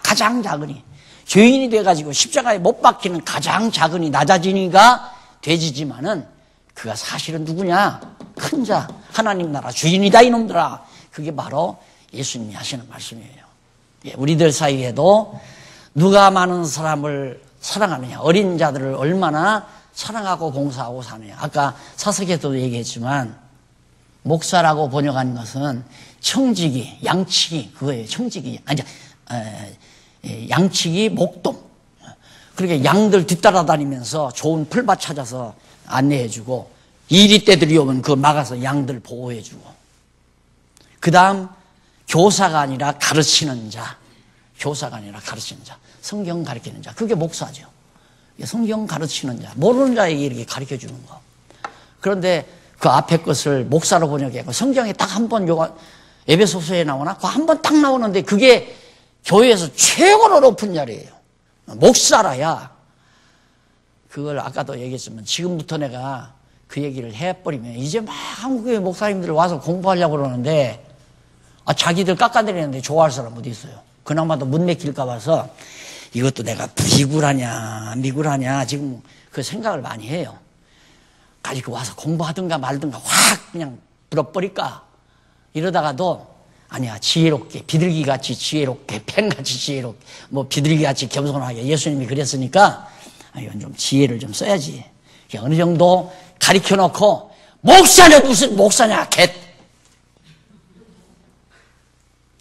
가장 작은 이 주인이 돼가지고 십자가에 못 박히는 가장 작은 이 낮아진 이가 돼지지만은 그가 사실은 누구냐? 큰 자, 하나님 나라 주인이다 이놈들아. 그게 바로 예수님이 하시는 말씀이에요. 우리들 사이에도 누가 많은 사람을 사랑하느냐, 어린 자들을 얼마나 사랑하고 봉사하고 사느냐. 아까 사석에도 얘기했지만 목사라고 번역한 것은 청지기, 양치기 그거예요. 청지기 양치기 목동. 그러니까 양들 뒤따라다니면서 좋은 풀밭 찾아서 안내해주고 이리 때들이 오면 그거 막아서 양들 보호해주고. 그 다음 교사가 아니라 가르치는 자. 교사가 아니라 가르치는 자. 성경 가르치는 자. 그게 목사죠. 성경 가르치는 자. 모르는 자에게 이렇게 가르쳐주는 거. 그런데 그 앞에 것을 목사로 번역했고 성경에 딱 한 번 에베소서에 나오나? 그 한 번 딱 나오는데 그게 교회에서 최고로 높은 자리예요. 목사라야. 그걸 아까도 얘기했지만 지금부터 내가 그 얘기를 해버리면 이제 막 한국의 목사님들 와서 공부하려고 그러는데 자기들 깎아내리는데 좋아할 사람 어디 있어요? 그나마도 문 맥힐까 봐서 이것도 내가 미굴하냐 미굴하냐 지금 그 생각을 많이 해요. 가지고 와서 공부하든가 말든가 확 그냥 불어버릴까 이러다가도 아니야 지혜롭게 비둘기같이 지혜롭게 팽같이 지혜롭게 뭐 비둘기같이 겸손하게 예수님이 그랬으니까 이건 좀 지혜를 좀 써야지. 어느 정도 가리켜놓고 목사는 무슨 목사냐 개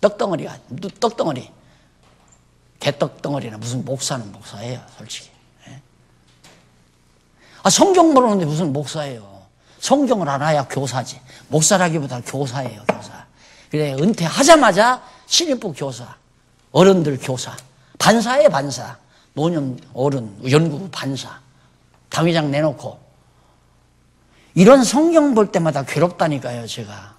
떡덩어리가 떡덩어리 개떡덩어리나 무슨 목사는 목사예요 솔직히. 성경 모르는데 무슨 목사예요. 성경을 알아야 교사지. 목사라기보다 교사예요 교사. 그래 은퇴하자마자 신입부 교사 어른들 교사 반사예요 반사. 노년 어른 연구부 반사 당회장 내놓고 이런 성경 볼 때마다 괴롭다니까요 제가.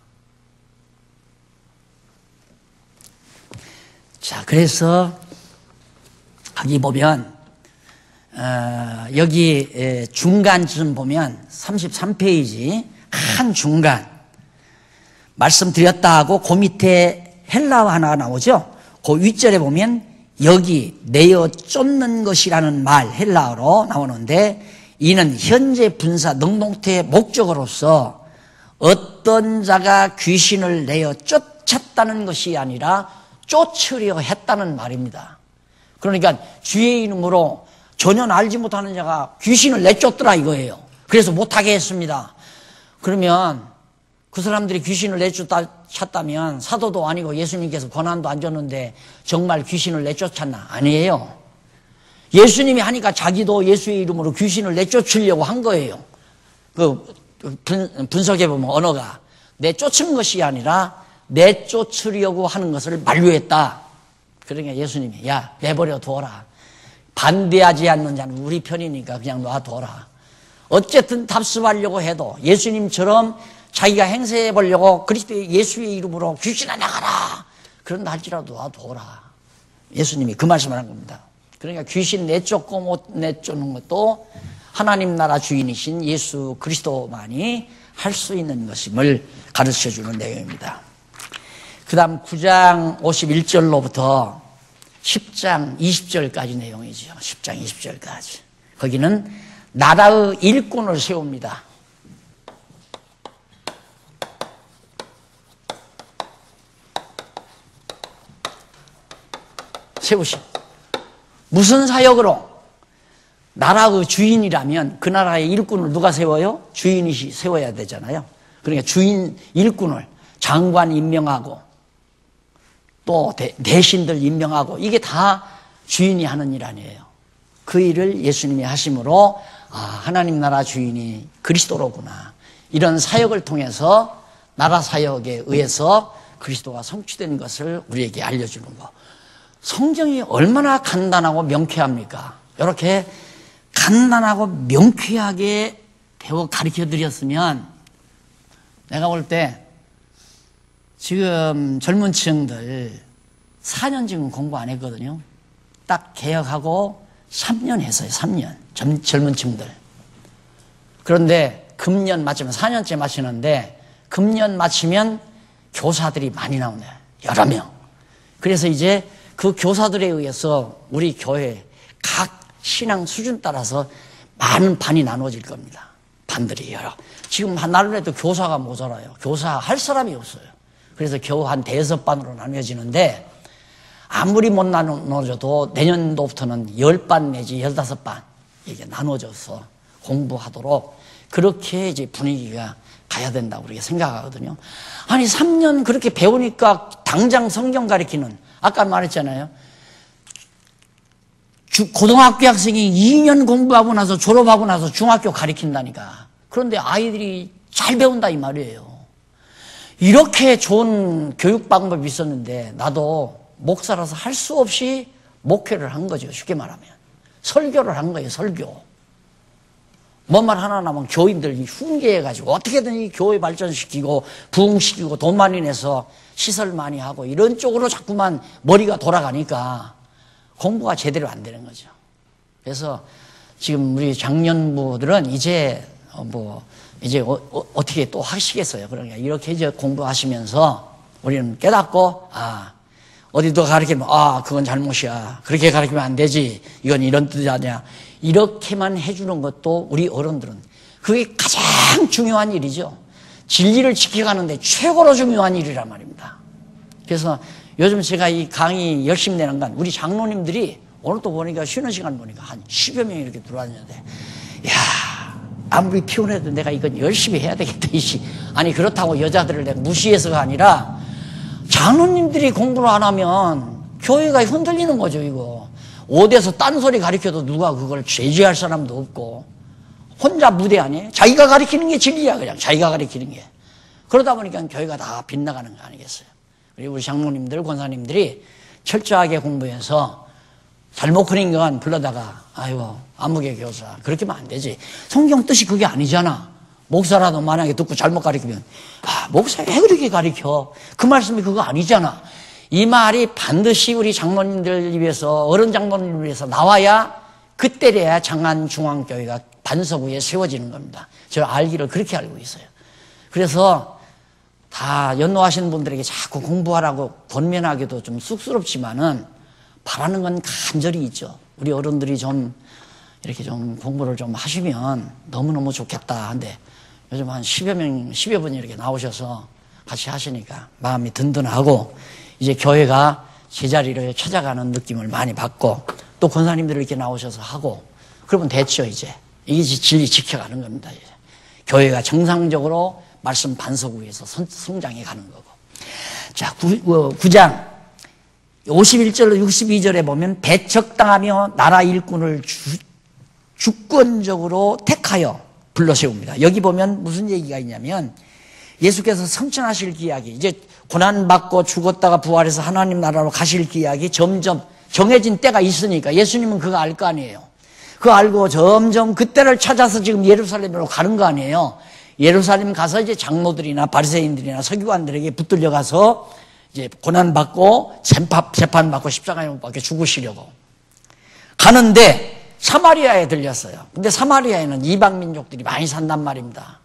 자 그래서 거기 보면 여기 중간쯤 보면 33페이지 한 중간 말씀드렸다 하고 그 밑에 헬라어 하나가 나오죠. 그 윗절에 보면 여기 내어 쫓는 것이라는 말 헬라어로 나오는데 이는 현재 분사 능동태의 목적어로서 어떤 자가 귀신을 내어 쫓았다는 것이 아니라 쫓으려 했다는 말입니다. 그러니까 주의 이름으로 전혀 알지 못하는 자가 귀신을 내쫓더라 이거예요. 그래서 못하게 했습니다. 그러면 그 사람들이 귀신을 내쫓았다면 사도도 아니고 예수님께서 권한도 안 줬는데 정말 귀신을 내쫓았나? 아니에요. 예수님이 하니까 자기도 예수의 이름으로 귀신을 내쫓으려고 한 거예요. 분석해 보면 언어가 내쫓은 것이 아니라 내쫓으려고 하는 것을 만류했다. 그러니까 예수님이 야 내버려 두어라. 반대하지 않는 자는 우리 편이니까 그냥 놔둬라. 어쨌든 답습하려고 해도 예수님처럼 자기가 행세해 보려고 그리스도의 예수의 이름으로 귀신아 나가라. 그런다 할지라도 놔둬라. 예수님이 그 말씀을 한 겁니다. 그러니까 귀신 내쫓고 못 내쫓는 것도 하나님 나라 주인이신 예수 그리스도만이 할 수 있는 것임을 가르쳐주는 내용입니다. 그 다음 9장 51절로부터 10장 20절까지 내용이죠. 10장 20절까지. 거기는 나라의 일꾼을 세웁니다. 세우심. 무슨 사역으로? 나라의 주인이라면 그 나라의 일꾼을 누가 세워요? 주인이 세워야 되잖아요. 그러니까 주인 일꾼을 장관 임명하고 또 대신들 임명하고 이게 다 주인이 하는 일 아니에요. 그 일을 예수님이 하심으로 하나님 나라 주인이 그리스도로구나. 이런 사역을 통해서 나라 사역에 의해서 그리스도가 성취된 것을 우리에게 알려주는 거. 성경이 얼마나 간단하고 명쾌합니까? 이렇게 간단하고 명쾌하게 배워 가르쳐 드렸으면 내가 볼 때 지금 젊은 층들 4년 지금 공부 안 했거든요. 딱 개혁하고 3년 했어요. 3년. 젊은 층들. 그런데 금년 마치면 4년째 마치는데 금년 마치면 교사들이 많이 나오네요. 여러 명. 그래서 이제 그 교사들에 의해서 우리 교회 각 신앙 수준 따라서 많은 반이 나눠질 겁니다. 반들이 여러. 지금 나눌 해도 교사가 모자라요. 교사 할 사람이 없어요. 그래서 겨우 한 5반으로 나뉘어지는데 아무리 못 나눠져도 내년도부터는 10반 내지 15반 이게 나눠져서 공부하도록 그렇게 이제 분위기가 가야 된다고 우리가 생각하거든요. 아니 3년 그렇게 배우니까 당장 성경 가르치는 아까 말했잖아요. 고등학교 학생이 2년 공부하고 나서 졸업하고 나서 중학교 가르친다니까. 그런데 아이들이 잘 배운다 이 말이에요. 이렇게 좋은 교육 방법이 있었는데 나도 목사라서 할 수 없이 목회를 한 거죠. 쉽게 말하면. 설교를 한 거예요. 설교. 뭔 말 하나 나면 교인들 훈계해가지고 어떻게든 이 교회 발전시키고 부흥시키고 돈 많이 내서 시설 많이 하고 이런 쪽으로 자꾸만 머리가 돌아가니까 공부가 제대로 안 되는 거죠. 그래서 지금 우리 장년부들은 이제 어떻게 또 하시겠어요. 그러니까 이렇게 이제 공부하시면서 우리는 깨닫고 어디도 가르치면 그건 잘못이야. 그렇게 가르치면 안 되지. 이건 이런 뜻이 아니야. 이렇게만 해주는 것도 우리 어른들은 그게 가장 중요한 일이죠. 진리를 지켜가는데 최고로 중요한 일이란 말입니다. 그래서 요즘 제가 이 강의 열심히 내는 건 우리 장로님들이 오늘 또 보니까 쉬는 시간 보니까 한 10여 명이 이렇게 들어왔는데 아무리 피곤해도 내가 이건 열심히 해야 되겠다. 아니 그렇다고 여자들을 내가 무시해서가 아니라 장로님들이 공부를 안 하면 교회가 흔들리는 거죠. 이거 어디에서 딴소리 가르쳐도 누가 그걸 제지할 사람도 없고 혼자 무대 아니에요? 자기가 가르치는 게 진리야. 그냥 자기가 가르치는 게. 그러다 보니까 교회가 다 빗나가는 거 아니겠어요? 그리고 우리 장로님들 권사님들이 철저하게 공부해서 잘못 그린 건 불러다가 아이고 안목의 교사 그렇게 하면 안 되지. 성경 뜻이 그게 아니잖아. 목사라도 만약에 듣고 잘못 가르치면 목사 왜 그렇게 가르쳐? 그 말씀이 그거 아니잖아. 이 말이 반드시 우리 장로님들 위해서 어른 장로님을 위해서 나와야 그때래야 장안중앙교회가 반석 위에 세워지는 겁니다. 저 알기를 그렇게 알고 있어요. 그래서 다 연로하신 분들에게 자꾸 공부하라고 권면하기도 좀 쑥스럽지만은 바라는 건 간절히 있죠. 우리 어른들이 좀 이렇게 좀 공부를 좀 하시면 너무너무 좋겠다. 근데 요즘 한 10여 분이 이렇게 나오셔서 같이 하시니까 마음이 든든하고 이제 교회가 제자리를 찾아가는 느낌을 많이 받고 또 권사님들 이렇게 나오셔서 하고 그러면 됐죠. 이제 이게 진리 지켜가는 겁니다. 이제. 교회가 정상적으로 말씀 반석 위에서 성장해 가는 거고. 자, 9장 51절로 62절에 보면 배척당하며 나라 일꾼을 주권적으로 택하여 불러 세웁니다. 여기 보면 무슨 얘기가 있냐면 예수께서 성천하실 기약이 이제 고난받고 죽었다가 부활해서 하나님 나라로 가실 기약이 점점 정해진 때가 있으니까 예수님은 그거 알 거 아니에요. 그거 알고 점점 그때를 찾아서 지금 예루살렘으로 가는 거 아니에요. 예루살렘 가서 이제 장로들이나 바리새인들이나 서기관들에게 붙들려 가서 이제 고난받고 재판받고 십자가에 못 박혀 죽으시려고 가는데 사마리아에 들렸어요. 근데 사마리아에는 이방 민족들이 많이 산단 말입니다.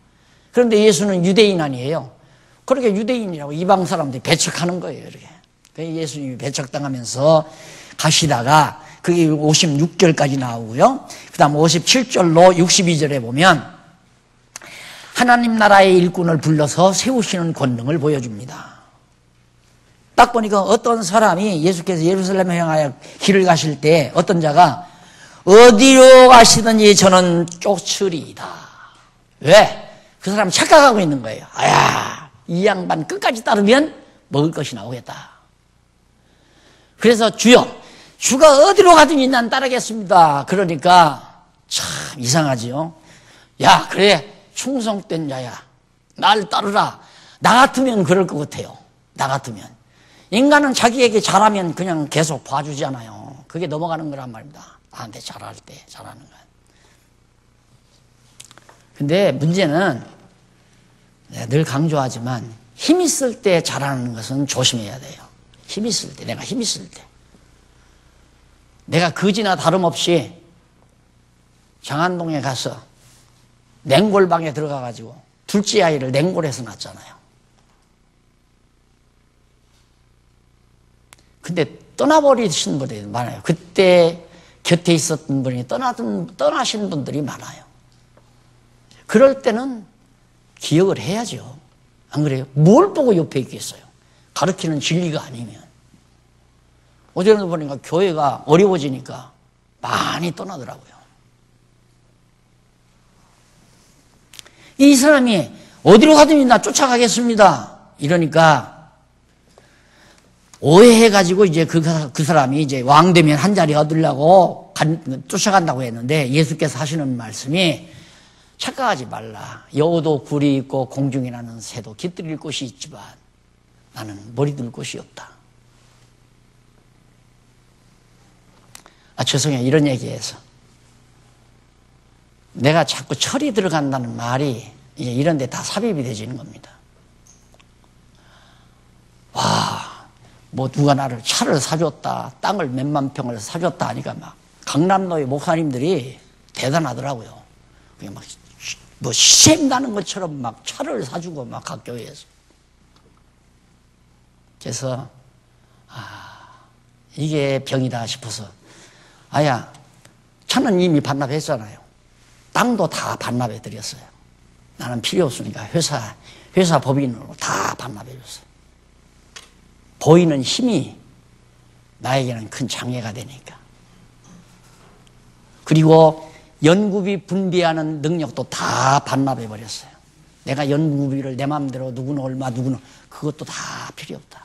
그런데 예수는 유대인 아니에요. 그렇게 유대인이라고 이방 사람들이 배척하는 거예요. 이렇게. 그래서 예수님이 배척당하면서 가시다가 그게 56절까지 나오고요. 그 다음 57절로 62절에 보면 하나님 나라의 일꾼을 불러서 세우시는 권능을 보여줍니다. 딱 보니까 어떤 사람이 예수께서 예루살렘에 향하여 길을 가실 때 어떤 자가 어디로 가시든지 저는 쫓으리이다. 왜? 그 사람 착각하고 있는 거예요. 이 양반 끝까지 따르면 먹을 것이 나오겠다. 그래서 주가 어디로 가든지 난 따르겠습니다. 그러니까 참 이상하지요. 야, 그래 충성된 자야. 날 따르라. 나 같으면 그럴 것 같아요. 나 같으면. 인간은 자기에게 잘하면 그냥 계속 봐주잖아요. 그게 넘어가는 거란 말입니다. 나한테 잘할 때 잘하는 건. 근데 문제는 늘 강조하지만 힘 있을 때 잘하는 것은 조심해야 돼요. 힘 있을 때, 내가 힘 있을 때. 내가 거지나 다름없이 장안동에 가서 냉골방에 들어가가지고 둘째 아이를 냉골에서 낳았잖아요. 근데 떠나버리신 분들이 많아요. 그때 곁에 있었던 분이 떠나신 분들이 많아요. 그럴 때는 기억을 해야죠. 안 그래요? 뭘 보고 옆에 있겠어요? 가르치는 진리가 아니면. 어제는 보니까 교회가 어려워지니까 많이 떠나더라고요. 이 사람이 어디로 가든지 나 쫓아가겠습니다. 이러니까 오해해가지고 이제 그 사람이 이제 왕 되면 한 자리 얻으려고 쫓아간다고 했는데 예수께서 하시는 말씀이 착각하지 말라. 여우도 굴이 있고 공중에 나는 새도 깃들일 곳이 있지만 나는 머리 둘 곳이 없다. 죄송해요. 이런 얘기해서. 내가 자꾸 철이 들어간다는 말이 이제 이런 데 다 삽입이 되지는 겁니다. 뭐 누가 나를 차를 사줬다, 땅을 몇만 평을 사줬다 하니까 막 강남로의 목사님들이 대단하더라고요. 그게 막 뭐 시샘 나는 것처럼 막 차를 사주고 막 각 교회에서. 그래서 이게 병이다 싶어서 차는 이미 반납했잖아요. 땅도 다 반납해 드렸어요. 나는 필요 없으니까 회사 법인으로 다 반납해 줬어요. 보이는 힘이 나에게는 큰 장애가 되니까. 그리고 연구비 분배하는 능력도 다 반납해 버렸어요. 내가 연구비를 내 마음대로 누구는 얼마 누구는 그것도 다 필요 없다.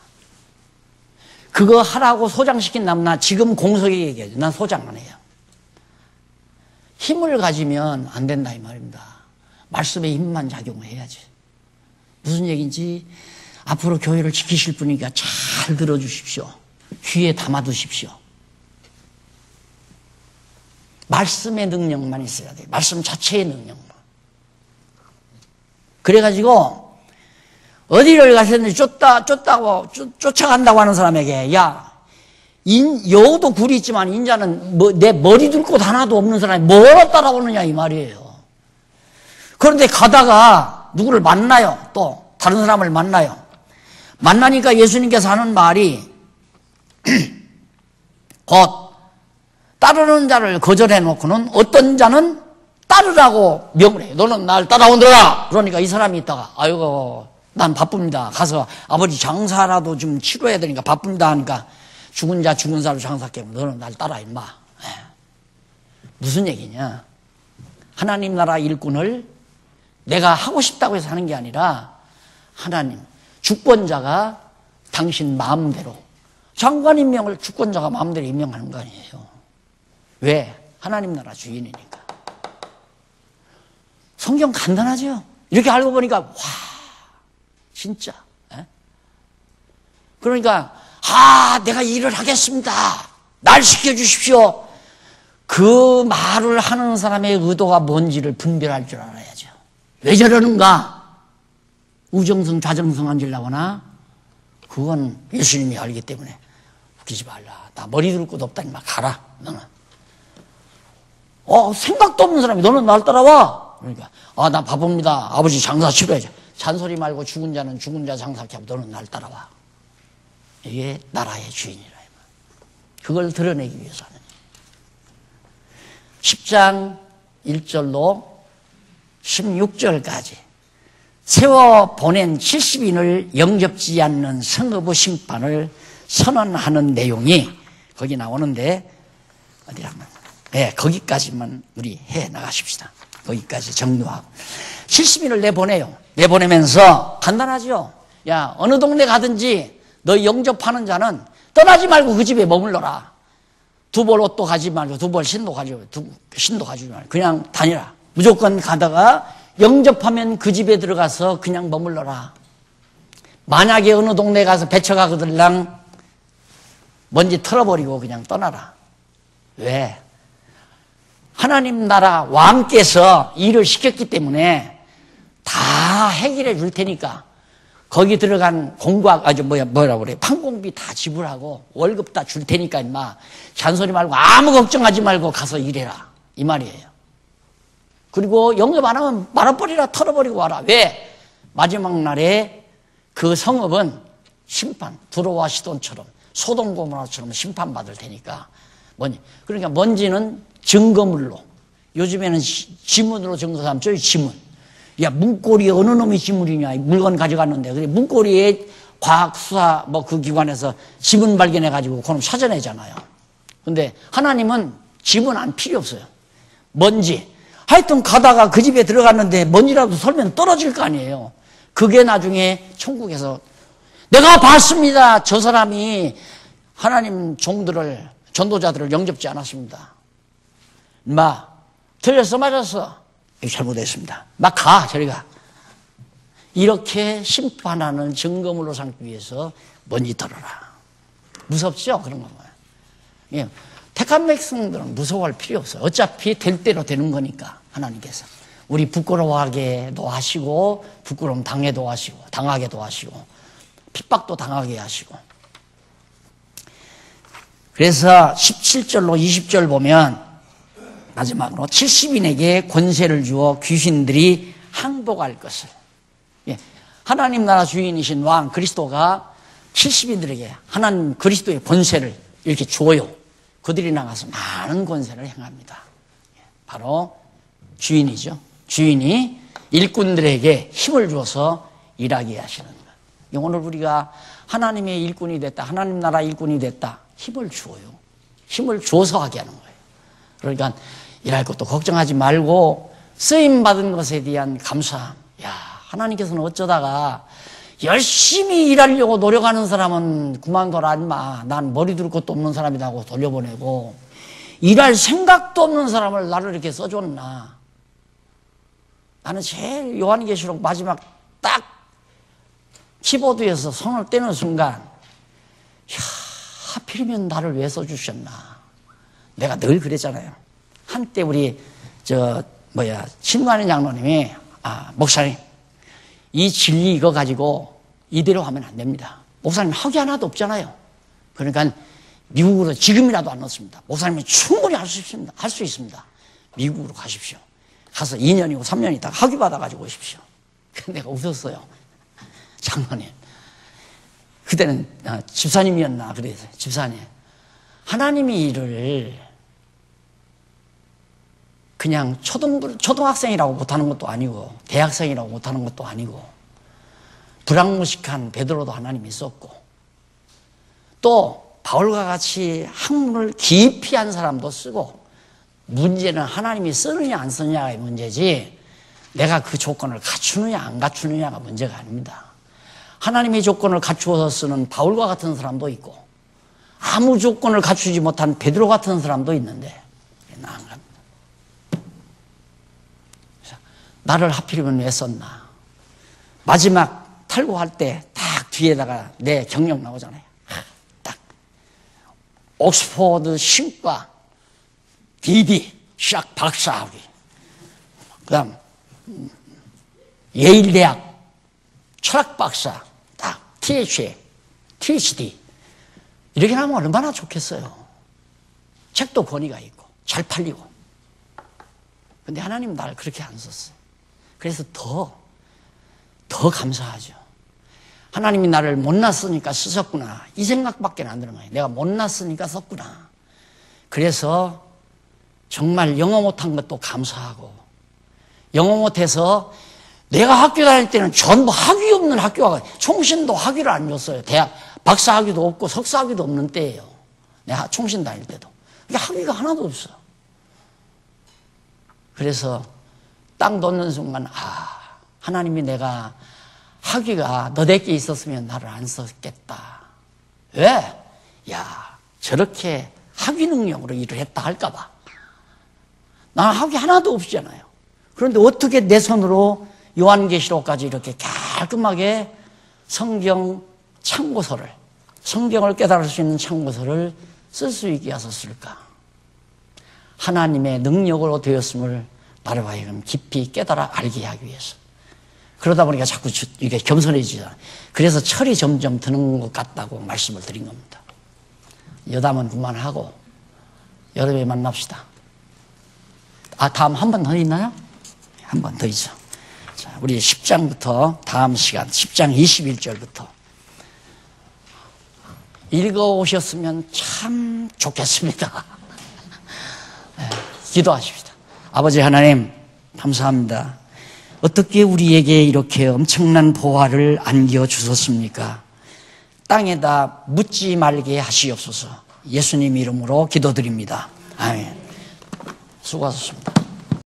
그거 하라고 소장시킨 나 지금 공석이 얘기하죠. 난 소장 안 해요. 힘을 가지면 안 된다 이 말입니다. 말씀의 힘만 작용해야지. 무슨 얘기인지 앞으로 교회를 지키실 분이니까 잘 들어주십시오. 귀에 담아두십시오. 말씀의 능력만 있어야 돼요. 말씀 자체의 능력만. 그래가지고 어디를 가셨는지 쫓아간다고 하는 사람에게 여우도 굴이 있지만 인자는 내 머리 둘 곳 하나도 없는 사람이 뭐로 따라오느냐 이 말이에요. 그런데 가다가 누구를 만나요. 또 다른 사람을 만나요. 만나니까 예수님께서 하는 말이 곧 따르는 자를 거절해 놓고는 어떤 자는 따르라고 명을 해요. 너는 날 따라오너라. 그러니까 이 사람이 있다가 아이고 난 바쁩니다. 가서 아버지 장사라도 좀 치러야 되니까 바쁩니다 하니까 죽은 자 죽은 사로 장사하면 너는 날 따라 임마. 무슨 얘기냐. 하나님 나라 일꾼을 내가 하고 싶다고 해서 하는 게 아니라 하나님 주권자가 당신 마음대로 장관 임명을 주권자가 마음대로 임명하는 거 아니에요. 왜? 하나님 나라 주인이니까. 성경 간단하죠? 이렇게 알고 보니까 와 진짜. 그러니까 내가 일을 하겠습니다. 날 시켜주십시오. 그 말을 하는 사람의 의도가 뭔지를 분별할 줄 알아야죠. 왜 저러는가? 우정성 좌정성 앉으려거나 그건 예수님이 알기 때문에 웃기지 말라. 나 머리 둘 곳 없다니 막 가라. 너는. 생각도 없는 사람이 너는 날 따라와. 그러니까 나 바쁩니다. 아버지 장사 치러야지. 잔소리 말고 죽은 자는 죽은 자 장사케 하고 너는 날 따라와. 이게 나라의 주인이라. 그걸 드러내기 위해서 하는 10장 1절로 16절까지 세워 보낸 70인을 영접지 않는 성읍의 심판을 선언하는 내용이 거기 나오는데 어디 한번 거기까지만 우리 해 나가십시다. 거기까지 정리하고 70인을 내보내면서 간단하죠. 어느 동네 가든지 너 영접하는 자는 떠나지 말고 그 집에 머물러라. 두 벌 옷도 가지 말고 두 벌 신도 가지고 말고 그냥 다니라. 무조건 가다가 영접하면 그 집에 들어가서 그냥 머물러라. 만약에 어느 동네 가서 배쳐가거들랑 먼지 털어버리고 그냥 떠나라. 왜? 하나님 나라 왕께서 일을 시켰기 때문에 다 해결해 줄 테니까 거기 들어간 뭐라고 그래. 판공비 다 지불하고 월급 다 줄 테니까 임마 잔소리 말고 아무 걱정하지 말고 가서 일해라. 이 말이에요. 그리고 영접 안 하면 말아버리라 털어버리고 와라. 왜? 마지막 날에 그 성읍은 심판, 두로와 시돈처럼 소돔 고모라처럼 심판받을 테니까 그러니까 먼지는 증거물로 요즘에는 지문으로 증거 삼죠. 지문. 문고리에 어느 놈이 지문이냐. 물건 가져갔는데 근데 문고리에 과학수사 그 기관에서 지문 발견해가지고 그놈 찾아내잖아요. 근데 하나님은 지문 안 필요 없어요. 먼지. 하여튼 가다가 그 집에 들어갔는데 먼지라도 설면 떨어질 거 아니에요. 그게 나중에 천국에서 내가 봤습니다. 저 사람이 하나님 종들을 전도자들을 영접지 않았습니다. 틀렸어 맞았어? 이거 잘못했습니다. 막 가, 저리 가. 이렇게 심판하는 증거물로 삼기 위해서 먼지 털어라. 무섭죠? 그런 거. 예. 택한 백성들은 무서워할 필요 없어요. 어차피 될 대로 되는 거니까, 하나님께서. 우리 부끄러워하게도 하시고, 부끄러움 당해도 하시고, 당하게도 하시고, 핍박도 당하게 하시고. 그래서 17절로 20절 보면, 마지막으로 70인에게 권세를 주어 귀신들이 항복할 것을. 예. 하나님 나라 주인이신 왕 그리스도가 70인들에게 하나님 그리스도의 권세를 이렇게 주어요. 그들이 나가서 많은 권세를 행합니다. 바로 주인이죠. 주인이 일꾼들에게 힘을 주어서 일하게 하시는 것. 오늘 우리가 하나님의 일꾼이 됐다, 하나님 나라 일꾼이 됐다, 힘을 주어요. 힘을 주어서 하게 하는 거예요. 그러니까 일할 것도 걱정하지 말고 쓰임받은 것에 대한 감사함. 야, 하나님께서는 어쩌다가 열심히 일하려고 노력하는 사람은 그만둬라 임마. 난 머리 둘 것도 없는 사람이다 하고 돌려보내고, 일할 생각도 없는 사람을 나를 이렇게 써줬나. 나는 제일 요한계시록 마지막 딱 키보드에서 손을 떼는 순간, 야, 하필이면 나를 왜 써주셨나. 내가 늘 그랬잖아요. 한때 우리 신관의 장로님이, 목사님, 이 진리 이거 가지고 이대로 하면 안 됩니다. 목사님 학위 하나도 없잖아요. 그러니까 미국으로 지금이라도 안 넣습니다. 목사님이 충분히 할 수 있습니다. 할 수 있습니다. 미국으로 가십시오. 가서 2년이고 3년 있다가 학위 받아가지고 오십시오. 내가 웃었어요. 장로님. 그때는 집사님이었나 그래서 집사님. 하나님이 일을 그냥 초등학생이라고 못하는 것도 아니고 대학생이라고 못하는 것도 아니고 불황무식한 베드로도 하나님이 썼고 또 바울과 같이 학문을 깊이 한 사람도 쓰고 문제는 하나님이 쓰느냐 안 쓰느냐가 문제지 내가 그 조건을 갖추느냐 안 갖추느냐가 문제가 아닙니다. 하나님의 조건을 갖추어서 쓰는 바울과 같은 사람도 있고 아무 조건을 갖추지 못한 베드로 같은 사람도 있는데 나안 갑니다. 나를 하필이면 왜 썼나. 마지막 탈고할 때 딱 뒤에다가 내 경력 나오잖아요. 딱 옥스퍼드 신과 DD 샥 박사학위, 그다음 예일 대학 철학 박사 딱 THD 이렇게 나오면 얼마나 좋겠어요. 책도 권위가 있고 잘 팔리고. 근데 하나님은 나를 그렇게 안 썼어요. 그래서 더 감사하죠. 하나님이 나를 못났으니까 쓰셨구나. 이 생각밖에 안 드는 거예요. 내가 못났으니까 썼구나. 그래서 정말 영어 못한 것도 감사하고, 영어 못해서 내가 학교 다닐 때는 전부 학위 없는 학교가, 총신도 학위를 안 줬어요. 대학 박사 학위도 없고 석사 학위도 없는 때예요. 내가 총신 다닐 때도. 학위가 하나도 없어. 그래서 딱 놓는 순간, 하나님이 내가 학위가 너댓게 있었으면 나를 안 썼겠다. 왜? 야, 저렇게 학위 능력으로 일을 했다 할까봐. 나는 학위 하나도 없잖아요. 그런데 어떻게 내 손으로 요한계시록까지 이렇게 깔끔하게 성경 참고서를, 성경을 깨달을 수 있는 참고서를 쓸 수 있게 하셨을까? 하나님의 능력으로 되었음을 나를 하여금 깊이 깨달아 알게 하기 위해서. 그러다 보니까 자꾸 이게 겸손해지잖아요. 그래서 철이 점점 드는 것 같다고 말씀을 드린 겁니다. 여담은 그만하고 여름에 만납시다. 다음 한 번 더 있나요? 한 번 더 있죠. 자, 우리 10장부터 다음 시간 10장 21절부터 읽어오셨으면 참 좋겠습니다. 네, 기도하십시다. 아버지 하나님 감사합니다. 어떻게 우리에게 이렇게 엄청난 보화를 안겨주셨습니까? 땅에다 묻지 말게 하시옵소서. 예수님 이름으로 기도드립니다. 아멘. 수고하셨습니다.